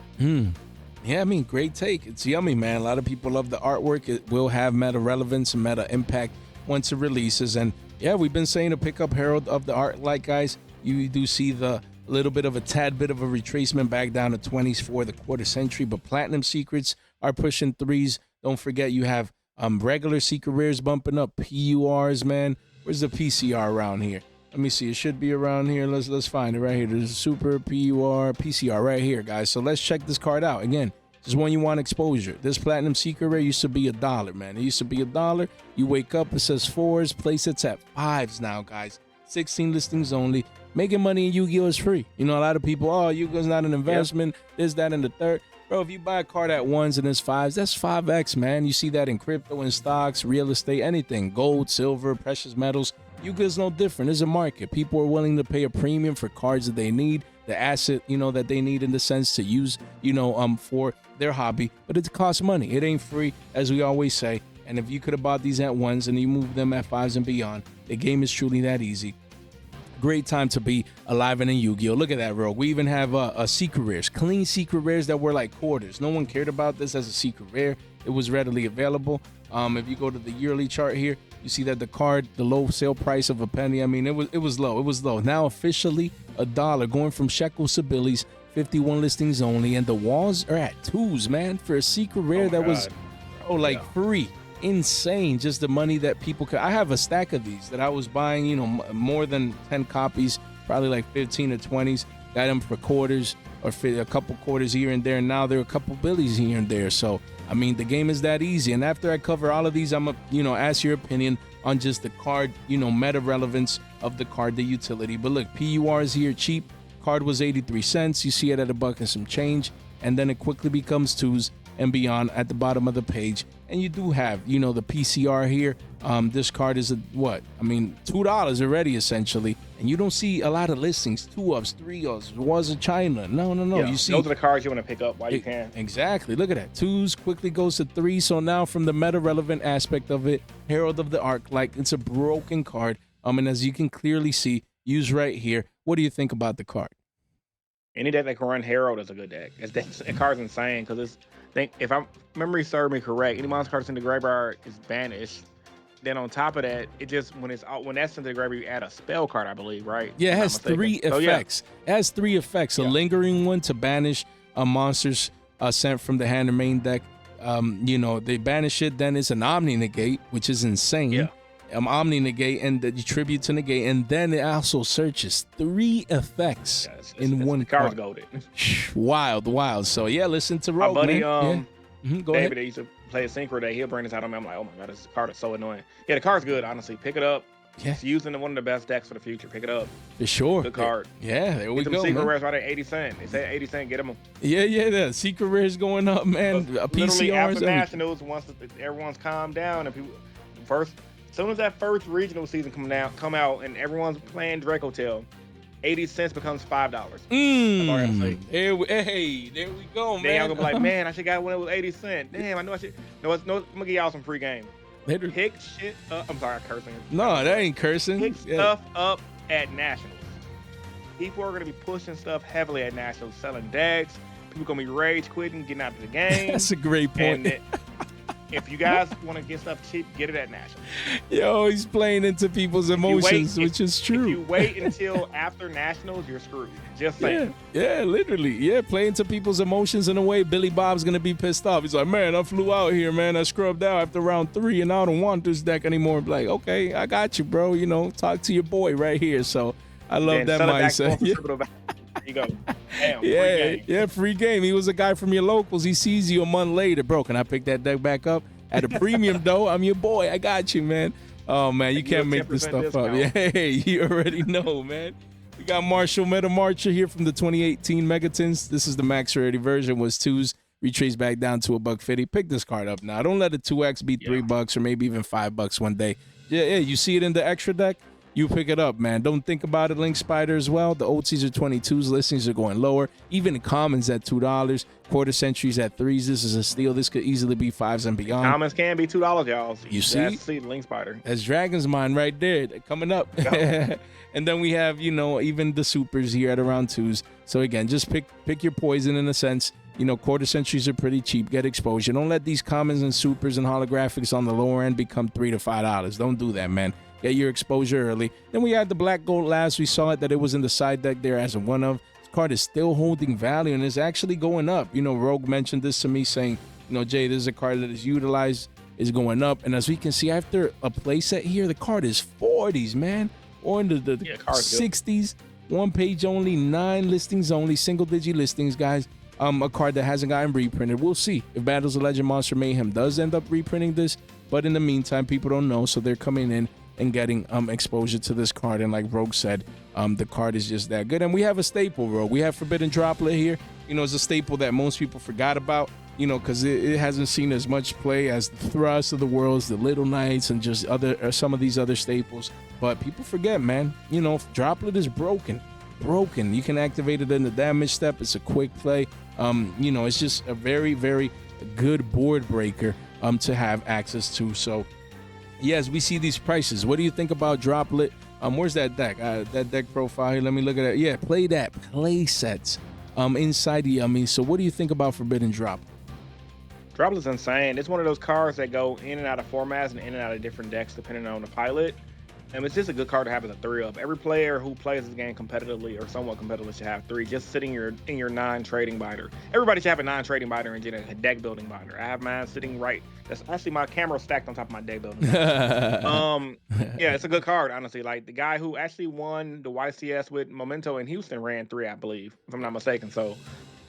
Yeah, I mean, great take. It's Yummy, man. A lot of people love the artwork. It will have meta relevance and meta impact once it releases. And yeah, we've been saying to pick up Herald of the Art. Like, guys, you do see the little bit of a tad bit of a retracement back down to 20s for the quarter century. But Platinum Secrets are pushing 3s. Don't forget, you have regular secret rares bumping up. PURs, man. Where's the PCR around here? Let me see. It should be around here. Let's find it right here. There's a super PUR, PCR right here, guys. So let's check this card out. Again, this is when you want exposure. This Platinum Secret Rare used to be $1, man. It used to be $1. You wake up, it says 4s. Place it's at 5s now, guys. 16 listings only. Making money in Yu-Gi-Oh is free. You know, a lot of people, oh, Yu-Gi-Oh's not an investment. This, that, and the third. Bro, if you buy a card at 1s and it's 5s, that's 5x, man. You see that in crypto and stocks, real estate, anything. Gold, silver, precious metals. Yu-Gi-Oh's no different. It's a market. People are willing to pay a premium for cards that they need, the asset, you know, that they need in the sense to use, you know, for their hobby. But it costs money. It ain't free, as we always say. And if you could have bought these at 1s and you move them at 5s and beyond, the game is truly that easy. Great time to be alive and in Yu-Gi-Oh. Look at that, Rogue. We even have secret rares, clean secret rares that were like quarters. No one cared about this as a secret rare. It was readily available. If you go to the yearly chart here, you see that the card, the low sale price of a penny. I mean, it was low. It was low. Now officially $1, going from shekels to billies. 51 listings only, and the walls are at 2s, man, for a secret rare that was free. Insane. Just the money that people could. I have a stack of these that I was buying, you know, more than 10 copies, probably like 15 or 20s. Got them for quarters or for a couple quarters here and there. And now there are a couple billies here and there. So I mean, the game is that easy. And after I cover all of these, I'm gonna, you know, ask your opinion on just the card, you know, meta relevance of the card, the utility. But look, PUR is here cheap. Card was 83 cents. You see it at $1 and some change, and then it quickly becomes 2s and beyond at the bottom of the page. And you do have, you know, the PCR here. This card is $2 already essentially, and you don't see a lot of listings. 2-ofs, 3-ofs, was a China. No. Yeah, you see, those are the cards you want to pick up while you can. Exactly. Look at that. 2s quickly goes to 3. So now from the meta relevant aspect of it, Herald of the Ark, like it's a broken card. And as you can clearly see, used right here. What do you think about the card? Any deck that can run Herald is a good deck. The card's insane because if I'm memory serves me correct, any monster cards in the graveyard is banished. Then on top of that, it just when that's sent to the graveyard, you add a spell card, I believe, right? Yeah, it has 3 effects. It has 3 effects. A lingering one to banish monsters sent from the hand or main deck. You know, they banish it. Then it's an Omni Negate, which is insane. Yeah. Omni Negate and the tribute to negate, and then it also searches 3 effects in one card. Golded. Wild. So yeah, listen to Rogue, my buddy, man. Go David, ahead. They used to play a synchro day. He'll bring this out on me. I'm like, oh my god, this card is so annoying. Yeah, the card's good. Honestly, pick it up. Yeah. It's using one of the best decks for the future. Pick it up. For sure. Good card. Yeah, there we Get go, them secret man. rares right at 80 cents. They say 80 cents, get them. Yeah, the secret rares going up, man. Literally PCRs, after everything. Nationals, once everyone's calmed down and people as soon as that first regional season come out and everyone's playing Draco Tail, 80 cents becomes $5. That's all I gotta say. Hey, there we go, man. Then y'all gonna be like, man, I should got when it was 80 cents. Damn, I know I should. No, I'm gonna give y'all some free game. Pick shit up. I'm sorry, I'm cursing. No, that ain't cursing. Pick stuff up at Nationals. People are gonna be pushing stuff heavily at Nationals, selling decks. People gonna be rage quitting, getting out of the game. That's a great point. And if you guys want to get stuff cheap, get it at Nationals. Yo, he's playing into people's emotions, which is true. If you wait until after Nationals, you're screwed. Just saying. Yeah, literally. Yeah, play into people's emotions in a way. Billy Bob's going to be pissed off. He's like, man, I flew out here, man. I scrubbed out after round 3, and I don't want this deck anymore. Like, okay, I got you, bro. You know, talk to your boy right here. So I love that mindset. There you go. Damn, free game. He was a guy from your locals. He sees you a month later. Bro, can I pick that deck back up? At a premium, though. I'm your boy. I got you, man. Oh, man, you can't make this stuff up. Yeah, hey, you already know, man. We got Marshall Meta Marcher here from the 2018 Megatons. This is the max rarity version. Was 2s. Retraced back down to $1.50. Pick this card up now. Don't let a 2x be $3 or maybe even $5 one day. Yeah, you see it in the extra deck? You pick it up, man. Don't think about it. Link Spider as well. The OTs are 22s. Listings are going lower. Even the commons at $2. Quarter centuries at 3s. This is a steal. This could easily be 5s and beyond. Commons can be $2, y'all. You see? See the Link Spider. That's Dragon's Mind right there. They're coming up. And then we have, even the supers here at around 2s. So again, just pick your poison in a sense. Quarter centuries are pretty cheap. Get exposure. Don't let these commons and supers and holographics on the lower end become $3 to $5. Don't do that, man. Get your exposure early. Then we had the black gold last. We saw it that it was in the side deck there as a one of. This card is still holding value and is actually going up. Rogue mentioned this to me saying, Jay, this is a card that is utilized, is going up. And as we can see, after a playset here, the card is 40s, man. Or into the 60s. One page only, 9 listings only, single-digit listings, guys. A card that hasn't gotten reprinted. We'll see if Battles of Legend Monster Mayhem does end up reprinting this. But in the meantime, people don't know, so they're coming in and getting exposure to this card. And like Rogue said, the card is just that good. And we have a staple, Rogue. We have Forbidden Droplet here. It's a staple that most people forgot about, because it hasn't seen as much play as the Thrust of the Worlds, the Little Knights, and just some of these other staples. But people forget, man. Droplet is broken. You can activate it in the damage step. It's a quick play. It's just a very, very good board breaker to have access to. So yes, we see these prices. What do you think about Droplet? Where's that deck? That deck profile here. Let me look at it. Yeah, play sets inside the So what do you think about Forbidden Droplet? Droplet's insane. It's one of those cards that go in and out of formats and in and out of different decks depending on the pilot. And it's just a good card to have as a 3-up. Every player who plays this game competitively or somewhat competitively should have 3 just sitting in your 9 trading binder. Everybody should have a 9 trading binder and a deck building binder. I have mine sitting right. That's actually my camera stacked on top of my deck building binder. Yeah, it's a good card, honestly. Like the guy who actually won the YCS with Memento in Houston ran 3, I believe, if I'm not mistaken. So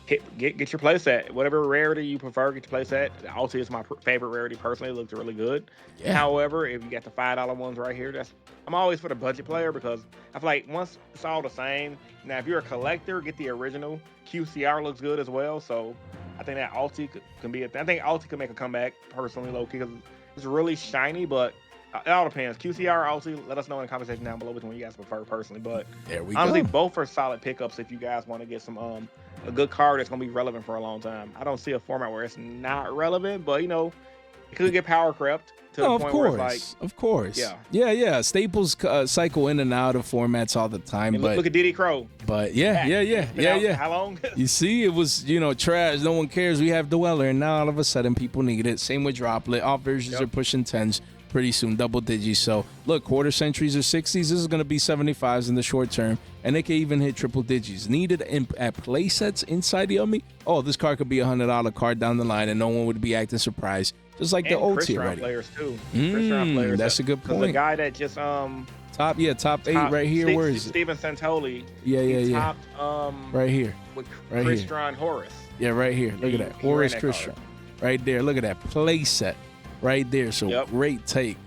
get your playset. Whatever rarity you prefer, get your playset. The Ulti is my favorite rarity personally. It looks really good. Yeah. However, if you got the $5 ones right here, I'm always for the budget player because I feel like once it's all the same. Now, if you're a collector, get the original. QCR looks good as well. So I think that Ulti can be a thing. I think Ulti can make a comeback personally, low-key, because it's really shiny, but it all depends. QCR, Ulti, let us know in the conversation down below which one you guys prefer personally. But honestly, both are solid pickups if you guys want to get some a good card that's going to be relevant for a long time. I don't see a format where it's not relevant, but, it could get power crept. Of course. Yeah. Staples cycle in and out of formats all the time. Look at Diddy Crow. But yeah. How long? You see, it was, trash. No one cares. We have Dweller, and now all of a sudden people need it. Same with Droplet. All versions are pushing 10s pretty soon, double digits. So look, quarter centuries or 60s. This is going to be 75s in the short term, and they can even hit triple digits. Needed at play sets inside the Yummy. Oh, this card could be $100 card down the line, and no one would be acting surprised. Just like the old tier already. Players too. Players. That's a good point. The guy that just top 8 right here. Where is it? Steven Santoli. Yeah. Topped right here. With right Christian Horus. Yeah, right here. Look at that. Horus Christian. Right there. Look at that play set. Right there. So great take.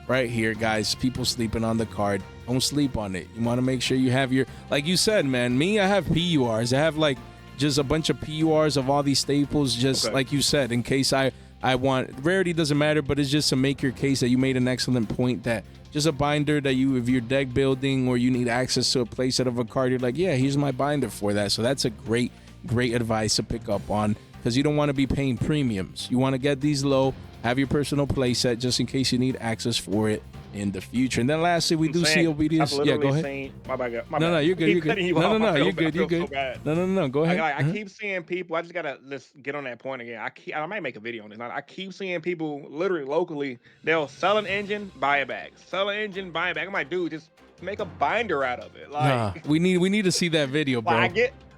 right here, guys. People sleeping on the card. Don't sleep on it. You want to make sure you have your, like you said, man, me, I have PURs. I have like just a bunch of PURs of all these staples, just like you said, in case I want, rarity doesn't matter, but it's just to make your case that you made an excellent point, that just a binder that you, if you're deck building or you need access to a playset of a card, you're like, yeah, here's my binder for that. So that's a great advice to pick up on, because you don't want to be paying premiums. You want to get these low, have your personal playset just in case you need access for it in the future. And then lastly, we do see obedience. Yeah, go ahead. My bad. No, you're good. You're good. No, you're good. You're good. No, go ahead. I keep seeing people. I just gotta let's get on that point again. I might make a video on this. I keep seeing people literally locally. They'll sell an engine, buy it back. Sell an engine, buy it back. I'm like, dude, just make a binder out of it. Like, we need to see that video, bro.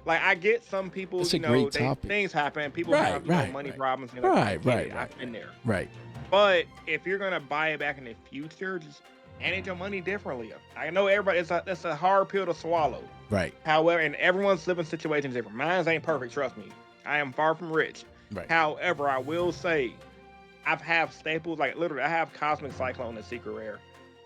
I get some people. That's a great topic. Things happen. People have money problems. Right. I've been there. Right. But if you're gonna buy it back in the future, just manage your money differently. I know everybody. It's a hard pill to swallow. Right. However, and everyone's living situations different. Mine ain't perfect. Trust me. I am far from rich. Right. However, I will say, I have staples like literally. I have Cosmic Cyclone and Secret Rare,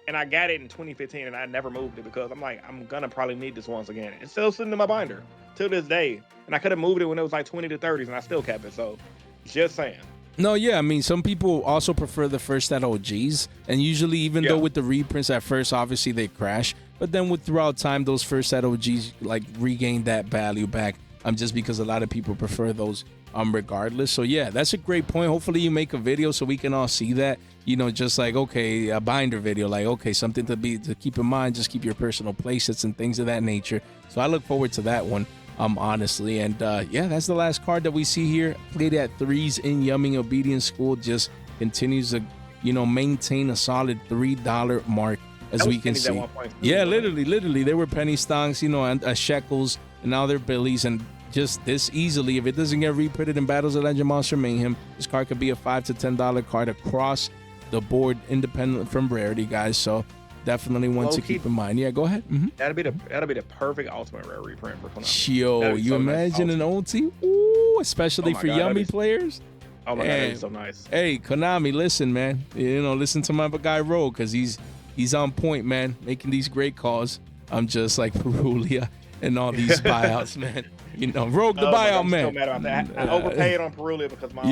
and I got it in 2015, and I never moved it because I'm like, I'm gonna probably need this once again. It's still sitting in my binder till this day, and I could have moved it when it was like 20 to 30s, and I still kept it. So, just saying. No, yeah, I mean, some people also prefer the first set OGs, and usually, even though with the reprints at first, obviously they crash, but then throughout time, those first set OGs like regain that value back. Just because a lot of people prefer those regardless. So yeah, that's a great point. Hopefully you make a video so we can all see that, you know, just like, okay, a binder video, like, okay, something to keep in mind. Just keep your personal playsets and things of that nature. So I look forward to that one. Honestly, and yeah, that's the last card that we see here. Played at threes in Yumming Obedience School, just continues to, you know, maintain a solid $3 mark, as we can see. Yeah, literally, they were penny stocks, you know, and shekels, and now they're billies, and just this easily, if it doesn't get reprinted in Battles of Legend Monster Mayhem, this card could be a $5 to $10 card across the board, independent from rarity, guys. So definitely one to keep in mind. Yeah, go ahead. That'll be the perfect ultimate rare reprint for Konami. Yo, you imagine an OT? Ooh, especially for Yummy players. Oh my god, that'd be so nice. Hey, Konami, listen, man. You know, listen to my guy Rogue, because he's on point, man, making these great calls. I'm just like Perulia and all these buyouts, man. You know, Rogue the buyout man. Still mad about that. I overpaid on Perulia because my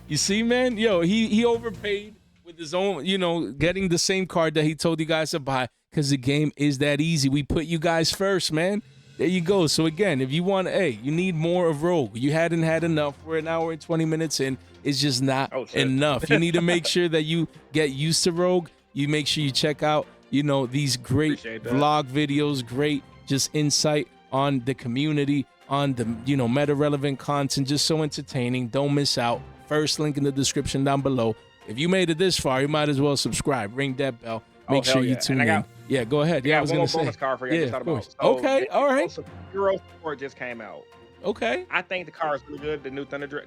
You see, man. Yo, he overpaid with his own, you know, getting the same card that he told you guys to buy, because the game is that easy. We put you guys first, man. There you go. So again, if you want, you need more of Rogue. You hadn't had enough. We're an hour and 20 minutes in. It's just not enough. You need to make sure that you get used to Rogue. You make sure you check out, you know, these great vlog videos, great just insight on the community, on the, you know, meta relevant content, just so entertaining. Don't miss out. First link in the description down below. If you made it this far, you might as well subscribe. Ring that bell. Make sure you tune in. Yeah, go ahead. Yeah, I was going to say. Bonus card for you. Yeah, of course. Okay, all right. Hero Support just came out. Okay. I think the card is really good. The new Thunder.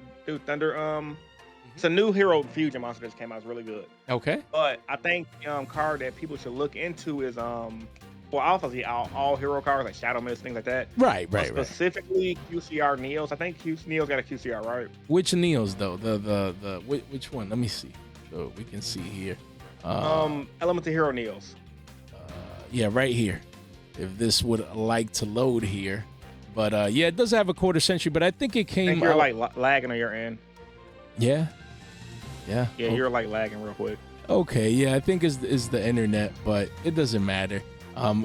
It's a new Hero Fusion monster that came out. It's really good. Okay. But I think card that people should look into is well, obviously all hero cards like Shadow Mist, things like that. Right. Specifically QCR Neos. I think Neos got a QCR, right? Which Neos though? Which one? Let me see. So we can see here. Elemental Hero Neos. Yeah, right here. If this would like to load here, but yeah, it does have a quarter century, but I think it came. I think you're like lagging on your end. Yeah. You're like lagging real quick. Okay, yeah, I think is the internet, but it doesn't matter.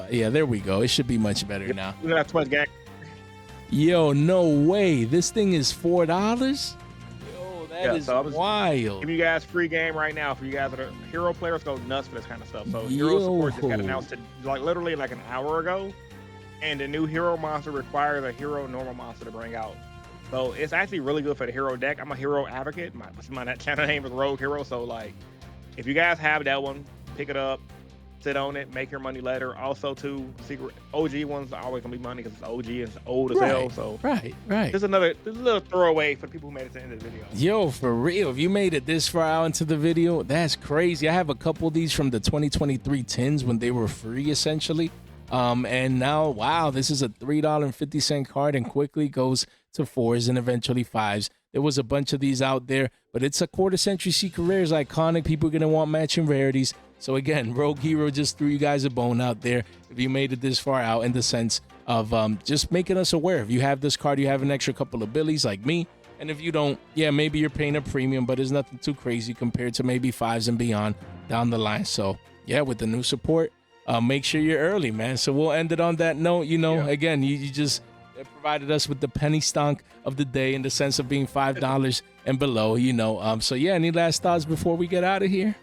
Yeah, there we go. It should be much better now. You don't have too much gang. Yo, no way. This thing is $4? Yo, that is wild. Give you guys free game right now. For you guys that are hero players, go nuts for this kind of stuff. So Hero Support just got announced like literally like an hour ago, and the new hero monster requires a hero normal monster to bring out. So it's actually really good for the hero deck. I'm a hero advocate. My channel name is Rogue Hero. So like, if you guys have that one, pick it up, sit on it, make your money later. Also, too, secret OG ones are always gonna be money because it's OG and it's old as hell. So right. This is a little throwaway for people who made it to the end of the video. Yo, for real, if you made it this far out into the video, that's crazy. I have a couple of these from the 2023 tins when they were free, essentially. And now, wow, this is a $3.50 card and quickly goes to 4s and eventually 5s. There was a bunch of these out there, but it's a quarter century secret rare is iconic. People are going to want matching rarities. So again, Rogue Hero just threw you guys a bone out there if you made it this far out, in the sense of just making us aware. If you have this card, you have an extra couple of billies like me. And if you don't, yeah, maybe you're paying a premium, but it's nothing too crazy compared to maybe 5s and beyond down the line. So yeah, with the new support, make sure you're early, man. So we'll end it on that note. You know, again, you just provided us with the penny stonk of the day in the sense of being $5 and below, you know. So yeah, any last thoughts before we get out of here?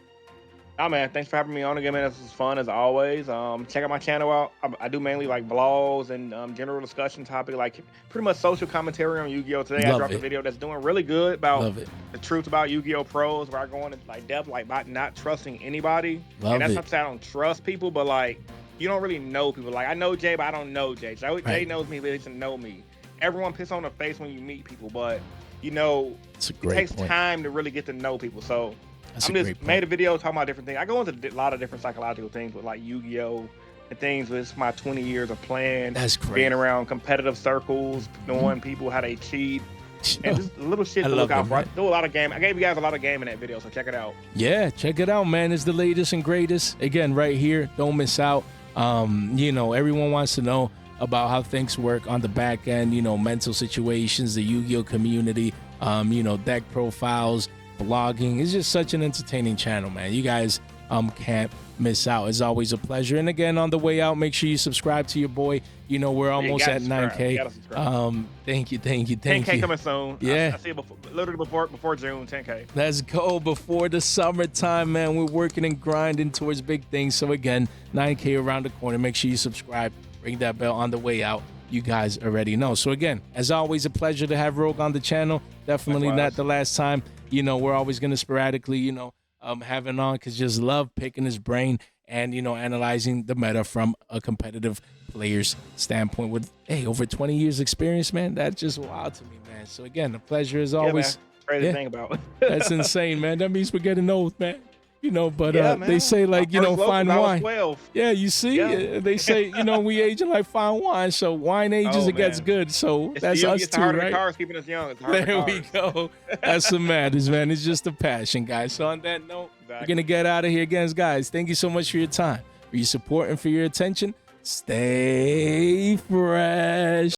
Oh man, thanks for having me on again, man. This was fun as always. Check out my channel out. I do mainly like vlogs and general discussion topic, like pretty much social commentary on Yu-Gi-Oh! Today I dropped a video that's doing really good about the truth about Yu-Gi-Oh! Pros, where I go into like depth, like about not trusting anybody. And that's not to say I don't trust people, but like you don't really know people. Like I know Jay, but I don't know Jay. Jay knows me, but he doesn't know me. Everyone pisses on the face when you meet people, but you know, it takes time to really get to know people. So I just made a video talking about different things. I go into a lot of different psychological things with like Yu-Gi-Oh! And things with my 20 years of playing, being around competitive circles, knowing people how they cheat, and just little shit to look out for. I do a lot of game. I gave you guys a lot of game in that video, so check it out. Yeah, check it out, man. It's the latest and greatest. Again, right here. Don't miss out. You know, everyone wants to know about how things work on the back end, you know, mental situations, the Yu-Gi-Oh! Community, you know, deck profiles, blogging. It's just such an entertaining channel, man. You guys can't miss out. It's always a pleasure. And again, on the way out, make sure you subscribe to your boy. You know, we're almost at 9K. Thank you. 10K coming soon. Yeah, I see it literally before June. 10K. Let's go before the summertime, man. We're working and grinding towards big things. So again, 9K around the corner. Make sure you subscribe. Ring that bell on the way out. You guys already know. So again, as always, a pleasure to have Rogue on the channel. Definitely not the last time. You know, we're always going to sporadically, you know, have him on, because just love picking his brain and, you know, analyzing the meta from a competitive player's standpoint with, hey, over 20 years experience, man. That's just wild to me, man. So again, a pleasure as always. Crazy thing about. That's insane, man. That means we're getting old, man. You know, but they say, like, you know, fine wine. 12. Yeah, you see, they say, you know, we aging like fine wine. So wine ages, it gets good. So that's us too, right? The cars keeping us young. There we go. That's the madness, man. It's just a passion, guys. So on that note, we're going to get out of here again, guys. Thank you so much for your time, for your support, and for your attention. Stay fresh.